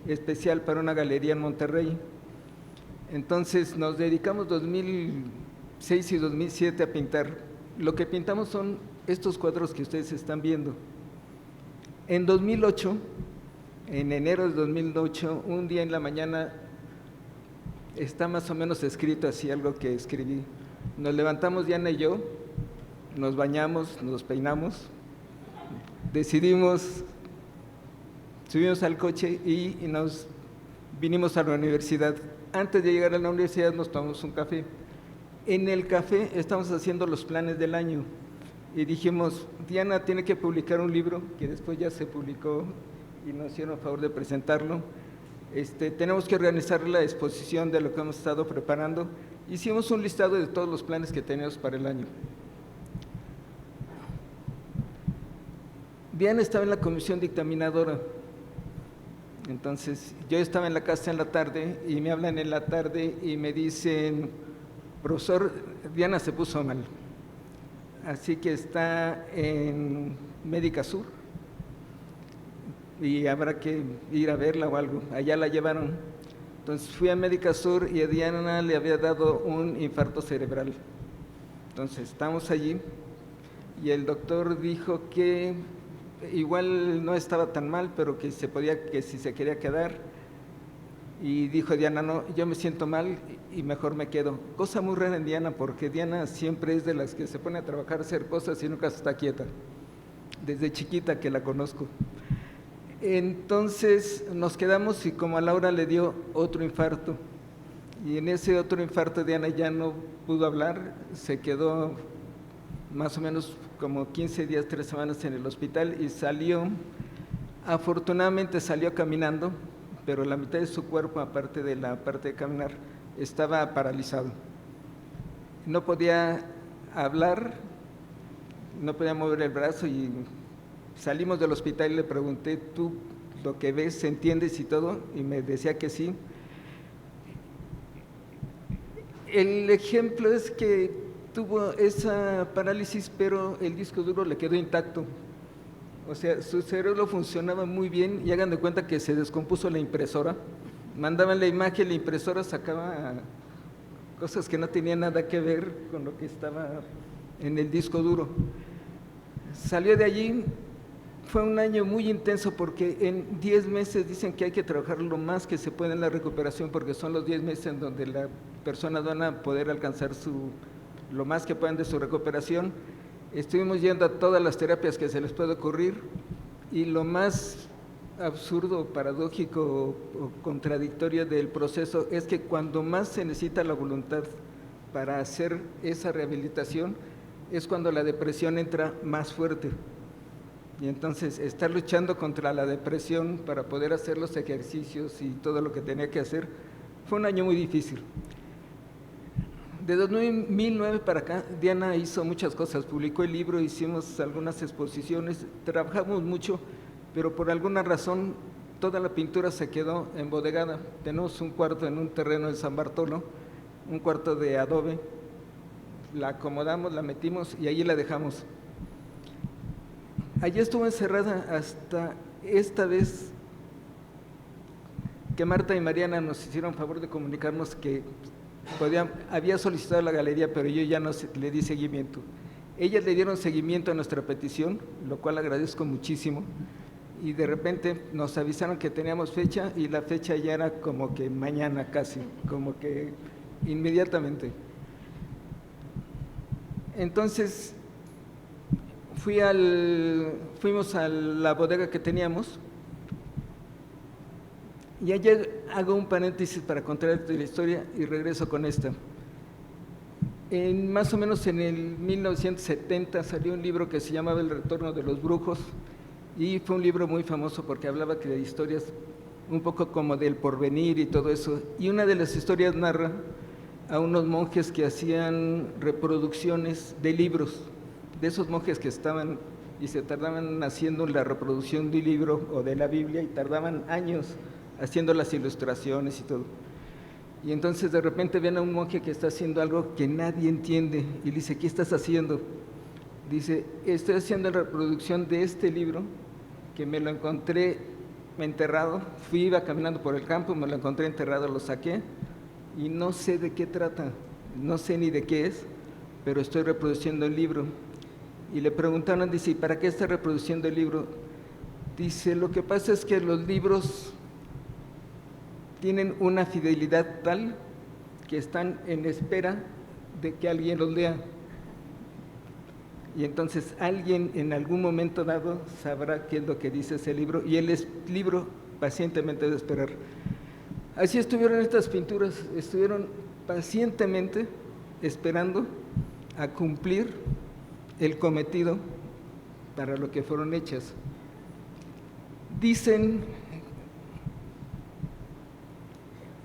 especial para una galería en Monterrey. Entonces nos dedicamos 2006 y 2007 a pintar. Lo que pintamos son estos cuadros que ustedes están viendo. En 2008, en enero de 2008, un día en la mañana, está más o menos escrito así algo que escribí. Nos levantamos Diana y yo, nos bañamos, nos peinamos, decidimos, subimos al coche y nos vinimos a la universidad. Antes de llegar a la universidad nos tomamos un café. En el café estamos haciendo los planes del año y dijimos, Diana tiene que publicar un libro que después ya se publicó y nos hicieron el favor de presentarlo. Tenemos que organizar la exposición de lo que hemos estado preparando. Hicimos un listado de todos los planes que teníamos para el año. Diana estaba en la comisión dictaminadora. Entonces, yo estaba en la casa en la tarde y me hablan en la tarde y me dicen, profesor, Diana se puso mal, así que está en Médica Sur y habrá que ir a verla o algo. Allá la llevaron. Entonces fui a Médica Sur y a Diana le había dado un infarto cerebral. Entonces estamos allí y el doctor dijo que igual no estaba tan mal, pero que si se quería quedar. Y dijo Diana, no, yo me siento mal y mejor me quedo. Cosa muy rara en Diana, porque Diana siempre es de las que se pone a trabajar, a hacer cosas y nunca está quieta. Desde chiquita que la conozco. Entonces nos quedamos y como a Laura le dio otro infarto. Y en ese otro infarto Diana ya no pudo hablar, se quedó más o menos como 15 días, 3 semanas en el hospital y salió, afortunadamente salió caminando, pero la mitad de su cuerpo, aparte de la parte de caminar, estaba paralizado. No podía hablar, no podía mover el brazo y salimos del hospital y le pregunté, ¿tú lo que ves, entiendes y todo? Y me decía que sí. El ejemplo es que tuvo esa parálisis, pero el disco duro le quedó intacto. O sea, su cerebro funcionaba muy bien y hagan de cuenta que se descompuso la impresora. Mandaban la imagen, la impresora sacaba cosas que no tenían nada que ver con lo que estaba en el disco duro. Salió de allí, fue un año muy intenso porque en 10 meses dicen que hay que trabajar lo más que se puede en la recuperación porque son los 10 meses en donde la persona van a poder alcanzar lo más que puedan de su recuperación. Estuvimos yendo a todas las terapias que se les puede ocurrir y lo más absurdo, paradójico o contradictorio del proceso es que cuando más se necesita la voluntad para hacer esa rehabilitación es cuando la depresión entra más fuerte. Y entonces estar luchando contra la depresión para poder hacer los ejercicios y todo lo que tenía que hacer fue un año muy difícil. De 2009 para acá, Diana hizo muchas cosas, publicó el libro, hicimos algunas exposiciones, trabajamos mucho, pero por alguna razón toda la pintura se quedó embodegada. Tenemos un cuarto en un terreno en San Bartolo, un cuarto de adobe, la acomodamos, la metimos y allí la dejamos. Allí estuvo encerrada hasta esta vez que Marta y Mariana nos hicieron favor de comunicarnos que había solicitado la galería, pero yo ya no le di seguimiento. Ellas le dieron seguimiento a nuestra petición, lo cual agradezco muchísimo, y de repente nos avisaron que teníamos fecha y la fecha ya era como que mañana casi, como que inmediatamente. Entonces fuimos a la bodega que teníamos y ayer hago un paréntesis para contarte la historia y regreso con esta. Más o menos en el 1970 salió un libro que se llamaba El retorno de los brujos y fue un libro muy famoso porque hablaba de historias un poco como del porvenir y todo eso. Y una de las historias narra a unos monjes que hacían reproducciones de libros, de esos monjes que estaban y se tardaban haciendo la reproducción de un libro o de la Biblia y tardaban años haciendo las ilustraciones y todo. Y entonces de repente ven a un monje que está haciendo algo que nadie entiende y le dice, ¿qué estás haciendo? Dice, estoy haciendo la reproducción de este libro que me lo encontré enterrado, iba caminando por el campo, me lo encontré enterrado, lo saqué y no sé de qué trata, no sé ni de qué es, pero estoy reproduciendo el libro. Y le preguntaron, dice, ¿y para qué está reproduciendo el libro? Dice, lo que pasa es que los libros tienen una fidelidad tal que están en espera de que alguien los lea. Y entonces alguien en algún momento dado sabrá qué es lo que dice ese libro y el libro pacientemente debe esperar. Así estuvieron estas pinturas, estuvieron pacientemente esperando a cumplir el cometido para lo que fueron hechas. Dicen,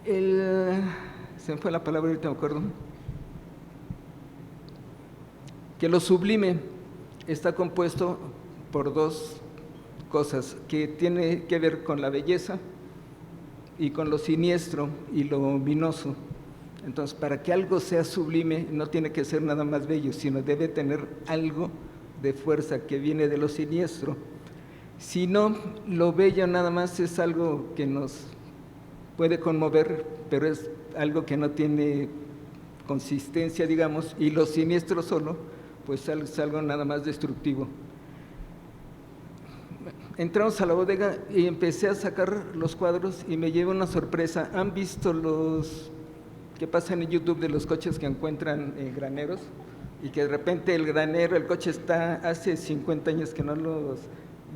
se me fue la palabra, ahorita me acuerdo, que lo sublime está compuesto por dos cosas, que tiene que ver con la belleza y con lo siniestro y lo ominoso. Entonces, para que algo sea sublime, no tiene que ser nada más bello, sino debe tener algo de fuerza que viene de lo siniestro. Si no, lo bello nada más es algo que nos puede conmover, pero es algo que no tiene consistencia, digamos, y lo siniestro solo, pues es algo nada más destructivo. Entramos a la bodega y empecé a sacar los cuadros y me llevé una sorpresa. ¿Han visto los que pasan en YouTube de los coches que encuentran en graneros? Y que de repente el granero, el coche está hace 50 años que no los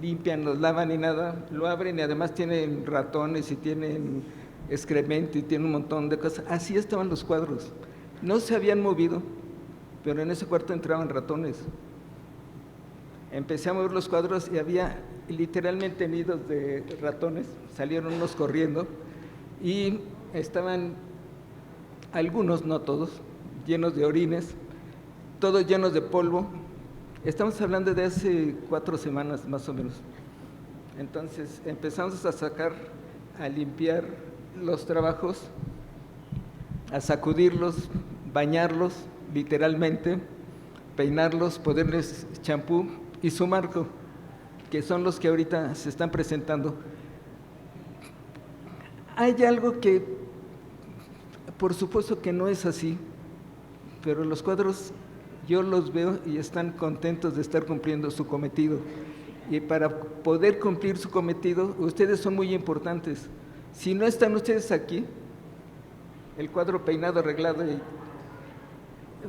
limpian, los lavan ni nada, lo abren y además tienen ratones y tienen excremento y tienen un montón de cosas. Así estaban los cuadros. No se habían movido, pero en ese cuarto entraban ratones. Empecé a mover los cuadros y había literalmente nidos de ratones, salieron unos corriendo y estaban algunos, no todos, llenos de orines, todos llenos de polvo. Estamos hablando de hace 4 semanas más o menos. Entonces empezamos a sacar, a limpiar los trabajos, a sacudirlos, bañarlos literalmente, peinarlos, ponerles champú y su marco, que son los que ahorita se están presentando. Hay algo que, por supuesto que no es así, pero los cuadros yo los veo y están contentos de estar cumpliendo su cometido. Y para poder cumplir su cometido, ustedes son muy importantes. Si no están ustedes aquí, el cuadro peinado, arreglado y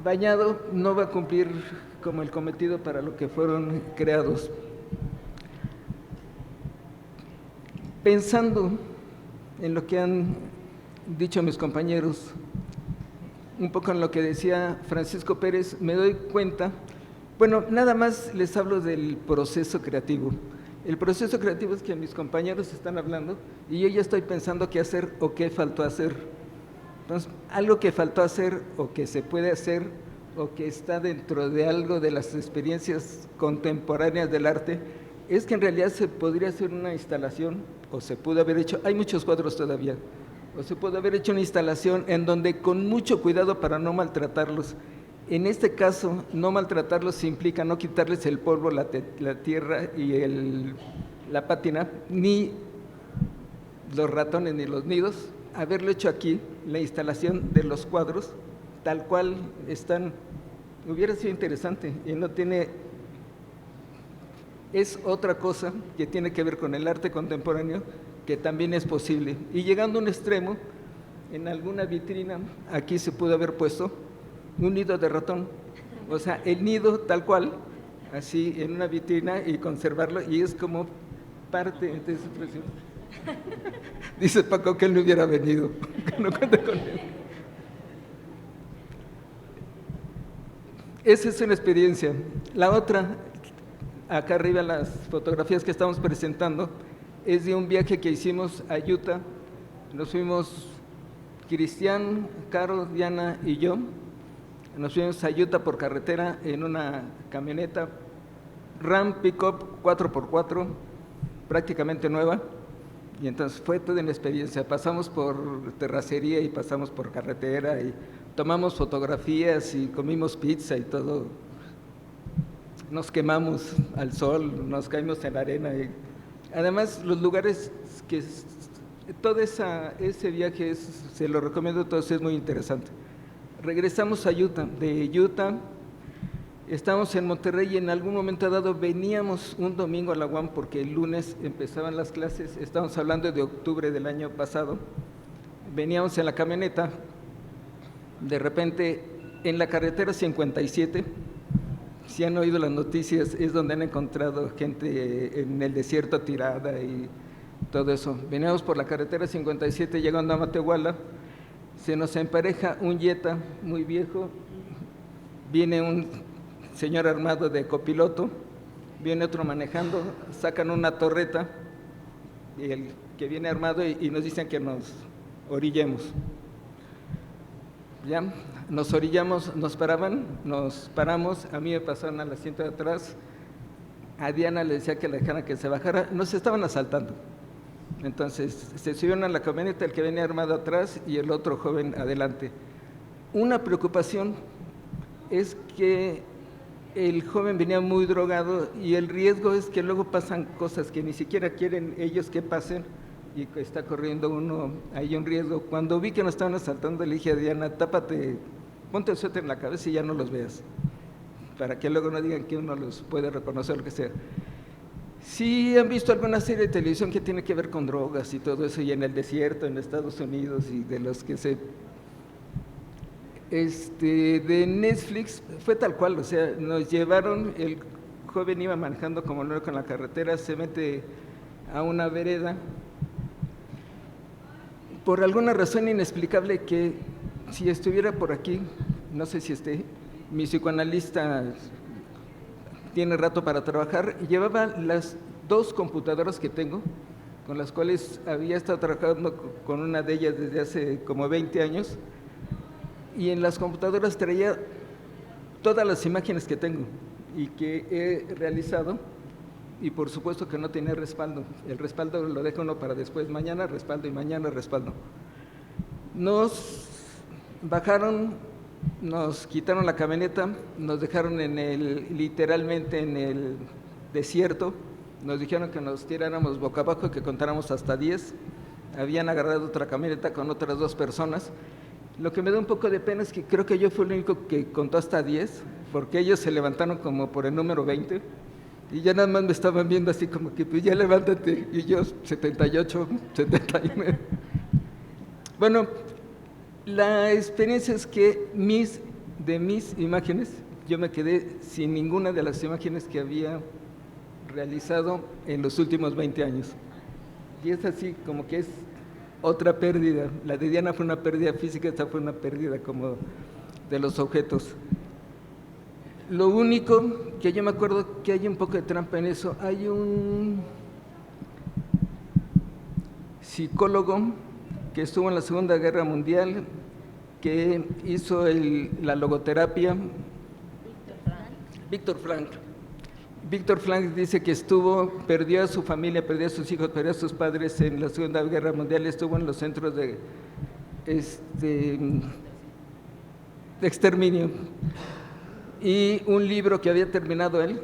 bañado no va a cumplir como el cometido para lo que fueron creados. Pensando en lo que han dicho mis compañeros, un poco en lo que decía Francisco Pérez, me doy cuenta, bueno, nada más les hablo del proceso creativo. El proceso creativo es que mis compañeros están hablando y yo ya estoy pensando qué hacer o qué faltó hacer. Entonces, algo que faltó hacer o que se puede hacer o que está dentro de algo de las experiencias contemporáneas del arte, es que en realidad se podría hacer una instalación, o se pudo haber hecho, hay muchos cuadros todavía, o se pudo haber hecho una instalación en donde con mucho cuidado para no maltratarlos. En este caso, no maltratarlos implica no quitarles el polvo, la tierra y la pátina, ni los ratones ni los nidos, haberlo hecho aquí, la instalación de los cuadros, tal cual están, hubiera sido interesante y no tiene, es otra cosa que tiene que ver con el arte contemporáneo, que también es posible. Y llegando a un extremo, en alguna vitrina, aquí se pudo haber puesto un nido de ratón, o sea, el nido tal cual, así en una vitrina y conservarlo, y es como parte de su presión. Dice Paco que él no hubiera venido, que no cuenta con él. Esa es una experiencia. La otra, acá arriba las fotografías que estamos presentando, es de un viaje que hicimos a Utah. Nos fuimos Cristian, Caro, Diana y yo. Nos fuimos a Utah por carretera en una camioneta Ram Pickup 4x4, prácticamente nueva. Y entonces fue toda una experiencia. Pasamos por terracería y pasamos por carretera y tomamos fotografías y comimos pizza y todo. Nos quemamos al sol, nos caímos en la arena. Y además, los lugares que todo ese viaje se lo recomiendo a todos, es muy interesante. Regresamos a Utah. De Utah estamos en Monterrey y en algún momento dado veníamos un domingo a la UAM porque el lunes empezaban las clases. Estamos hablando de octubre del año pasado. Veníamos en la camioneta. De repente, en la carretera 57, si han oído las noticias, es donde han encontrado gente en el desierto tirada y todo eso. Veníamos por la carretera 57 llegando a Matehuala, se nos empareja un Jetta muy viejo, viene un señor armado de copiloto, viene otro manejando, sacan una torreta, y el que viene armado y nos dicen que nos orillemos. Ya, nos orillamos, nos paramos, a mí me pasaron al asiento de atrás, a Diana le decía que la dejara que se bajara, nos estaban asaltando. Entonces se subieron a la camioneta, el que venía armado atrás y el otro joven adelante. Una preocupación es que el joven venía muy drogado y el riesgo es que luego pasan cosas que ni siquiera quieren ellos que pasen y que está corriendo uno ahí un riesgo. Cuando vi que nos estaban asaltando, le dije a Diana, tápate, ponte el suéter en la cabeza y ya no los veas, para que luego no digan que uno los puede reconocer, lo que sea. Sí han visto alguna serie de televisión que tiene que ver con drogas y todo eso, y en el desierto, en Estados Unidos, y de los que se... de Netflix, fue tal cual, o sea, nos llevaron, el joven iba manejando como loco en la carretera, se mete a una vereda, por alguna razón inexplicable que si estuviera por aquí, no sé si esté, mi psicoanalista tiene rato para trabajar, y llevaba las 2 computadoras que tengo, con las cuales había estado trabajando con una de ellas desde hace como 20 años, y en las computadoras traía todas las imágenes que tengo y que he realizado, y por supuesto que no tenía respaldo. El respaldo lo dejo uno para después, mañana respaldo y mañana respaldo. Nos bajaron, nos quitaron la camioneta, nos dejaron literalmente en el desierto, nos dijeron que nos tiráramos boca abajo y que contáramos hasta 10. Habían agarrado otra camioneta con otras 2 personas. Lo que me da un poco de pena es que creo que yo fui el único que contó hasta 10, porque ellos se levantaron como por el número 20 y ya nada más me estaban viendo así como que pues ya levántate, y yo 78, 79. Bueno, la experiencia es que de mis imágenes, yo me quedé sin ninguna de las imágenes que había realizado en los últimos 20 años. Y es así como que es otra pérdida. La de Diana fue una pérdida física, esta fue una pérdida como de los objetos. Lo único que yo me acuerdo que hay un poco de trampa en eso, hay un psicólogo que estuvo en la Segunda Guerra Mundial, que hizo la logoterapia, Víctor Frank. Víctor Frank dice que perdió a su familia, perdió a sus hijos, perdió a sus padres en la Segunda Guerra Mundial, estuvo en los centros de exterminio. Y un libro que había terminado él,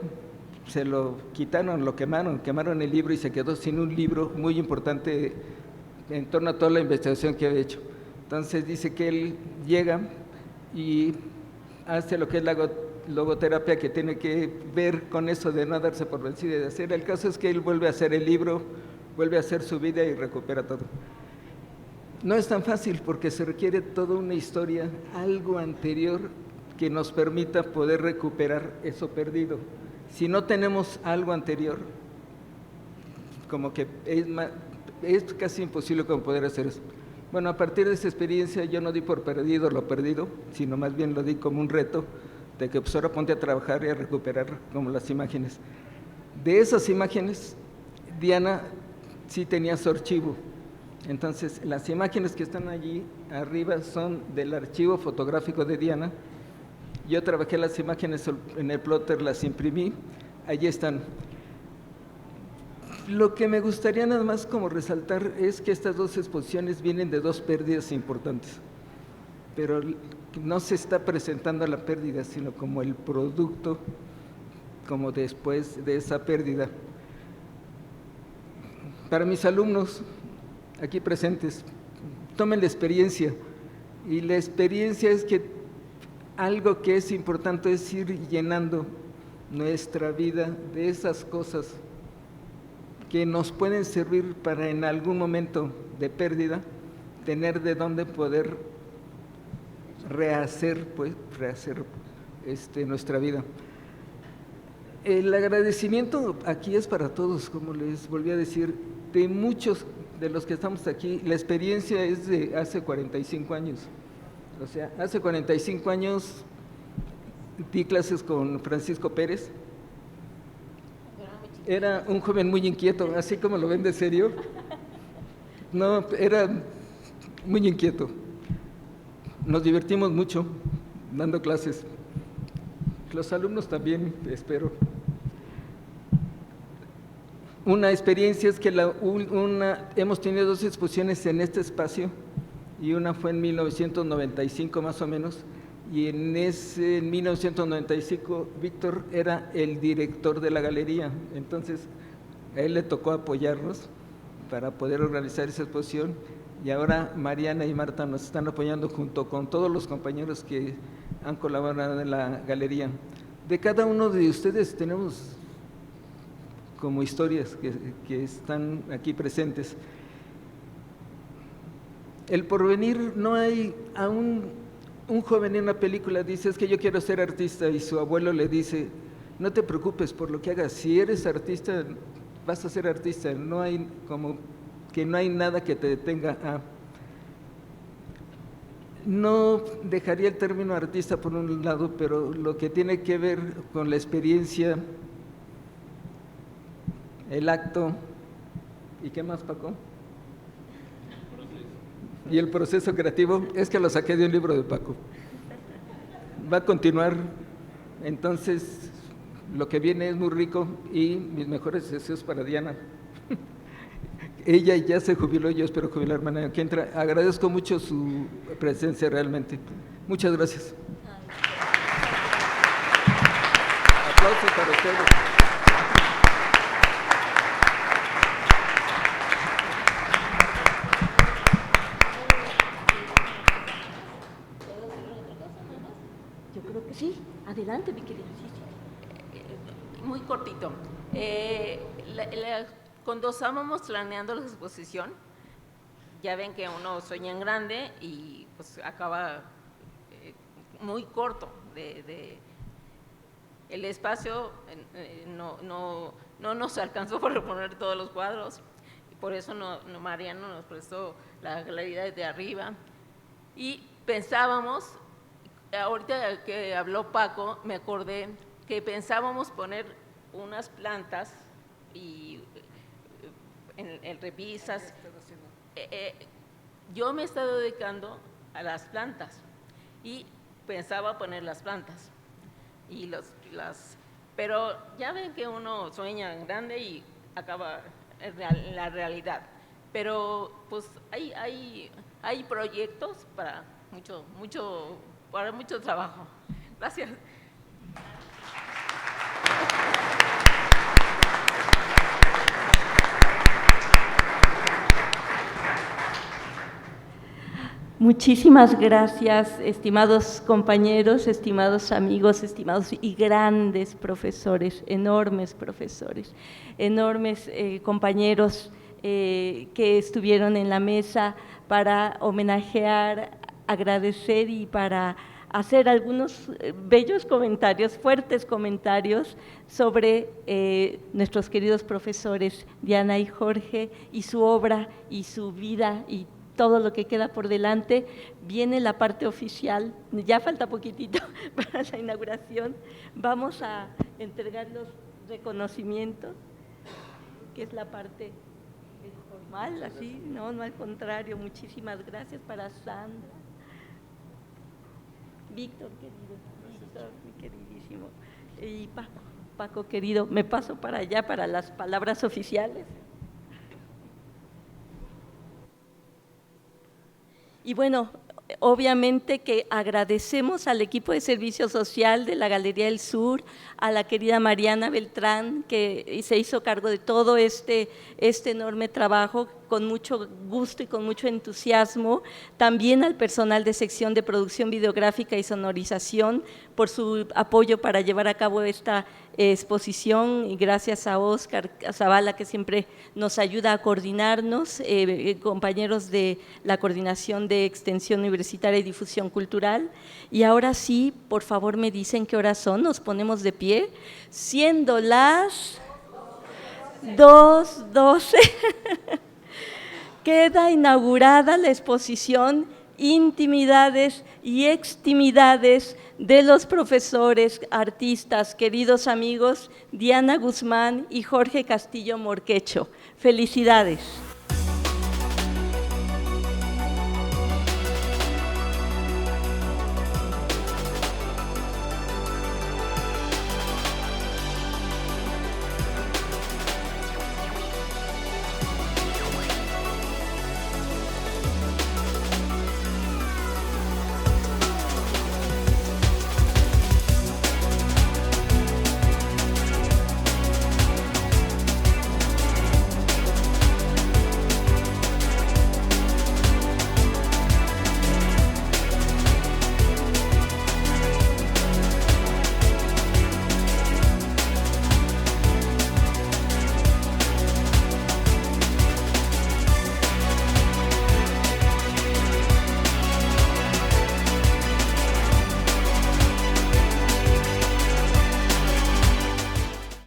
se lo quitaron, lo quemaron el libro y se quedó sin un libro muy importante en torno a toda la investigación que había hecho. Entonces dice que él llega y hace lo que es la logoterapia, que tiene que ver con eso de no darse por vencido y de hacer. El caso es que él vuelve a hacer el libro, vuelve a hacer su vida y recupera todo. No es tan fácil porque se requiere toda una historia, algo anterior que nos permita poder recuperar eso perdido. Si no tenemos algo anterior, como que es casi imposible como poder hacer eso. Bueno, a partir de esa experiencia yo no di por perdido lo perdido, sino más bien lo di como un reto de que pues ahora ponte a trabajar y a recuperar como las imágenes. De esas imágenes, Diana sí tenía su archivo. Entonces, las imágenes que están allí arriba son del archivo fotográfico de Diana. Yo trabajé las imágenes en el plotter, las imprimí, allí están. Lo que me gustaría nada más como resaltar es que estas 2 exposiciones vienen de 2 pérdidas importantes, pero no se está presentando la pérdida, sino como el producto, como después de esa pérdida. Para mis alumnos aquí presentes, tomen la experiencia, y la experiencia es que algo que es importante es ir llenando nuestra vida de esas cosas que nos pueden servir para en algún momento de pérdida tener de dónde poder rehacer nuestra vida. El agradecimiento aquí es para todos, como les volví a decir, de muchos de los que estamos aquí. La experiencia es de hace 45 años. O sea, hace 45 años di clases con Francisco Pérez. Era un joven muy inquieto, así como lo ven de serio. No, era muy inquieto. Nos divertimos mucho dando clases. Los alumnos también, espero. Una experiencia es que hemos tenido 2 exposiciones en este espacio, y una fue en 1995 más o menos, y en 1995 Víctor era el director de la galería, entonces a él le tocó apoyarnos para poder organizar esa exposición, y ahora Mariana y Marta nos están apoyando junto con todos los compañeros que han colaborado en la galería. De cada uno de ustedes tenemos como historias que están aquí presentes. El porvenir, no hay a un joven en una película dice, es que yo quiero ser artista, y su abuelo le dice, no te preocupes por lo que hagas, si eres artista, vas a ser artista, no hay como que no hay nada que te detenga a… No dejaría el término artista por un lado, pero lo que tiene que ver con la experiencia, el acto, ¿y qué más, Paco? Y el proceso creativo, es que lo saqué de un libro de Paco. Va a continuar, entonces lo que viene es muy rico, y mis mejores deseos para Diana. Ella ya se jubiló, yo espero jubilarme el año que entra. Agradezco mucho su presencia realmente. Muchas gracias. Aplausos para ustedes. Yo creo que sí. Adelante, mi querida. Muy cortito. Cuando estábamos planeando la exposición, ya ven que uno sueña en grande y pues acaba muy corto el espacio, no nos alcanzó para poner todos los cuadros, y por eso Mariano nos prestó la galería desde arriba, y pensábamos, ahorita que habló Paco, me acordé que pensábamos poner unas plantas y en revisas. Yo me he estado dedicando a las plantas y pensaba poner las plantas y pero ya ven que uno sueña en grande y acaba en la realidad, pero pues hay proyectos para mucho trabajo. Gracias. Muchísimas gracias, estimados compañeros, estimados amigos, estimados y grandes profesores, enormes compañeros que estuvieron en la mesa para homenajear, agradecer y para hacer algunos bellos comentarios, fuertes comentarios sobre nuestros queridos profesores Diana y Jorge y su obra y su vida y todo lo que queda por delante. Viene la parte oficial, ya falta poquitito para la inauguración. Vamos a entregar los reconocimientos, que es la parte formal, así, no al contrario. Muchísimas gracias para Sandra, Víctor, mi queridísimo, y Paco querido, me paso para allá para las palabras oficiales. Y bueno, obviamente que agradecemos al equipo de servicio social de la Galería del Sur, a la querida Mariana Beltrán, que se hizo cargo de todo este enorme trabajo con mucho gusto y con mucho entusiasmo, también al personal de sección de producción videográfica y sonorización por su apoyo para llevar a cabo esta exposición, y gracias a Óscar Zavala, que siempre nos ayuda a coordinarnos, compañeros de la Coordinación de Extensión Universitaria y Difusión Cultural. Y ahora sí, por favor, me dicen qué horas son, nos ponemos de pie, siendo las 2:12. Queda inaugurada la exposición Intimidades y Extimidades de los profesores, artistas, queridos amigos Diana Guzmán y Jorge Castillo Morquecho. Felicidades.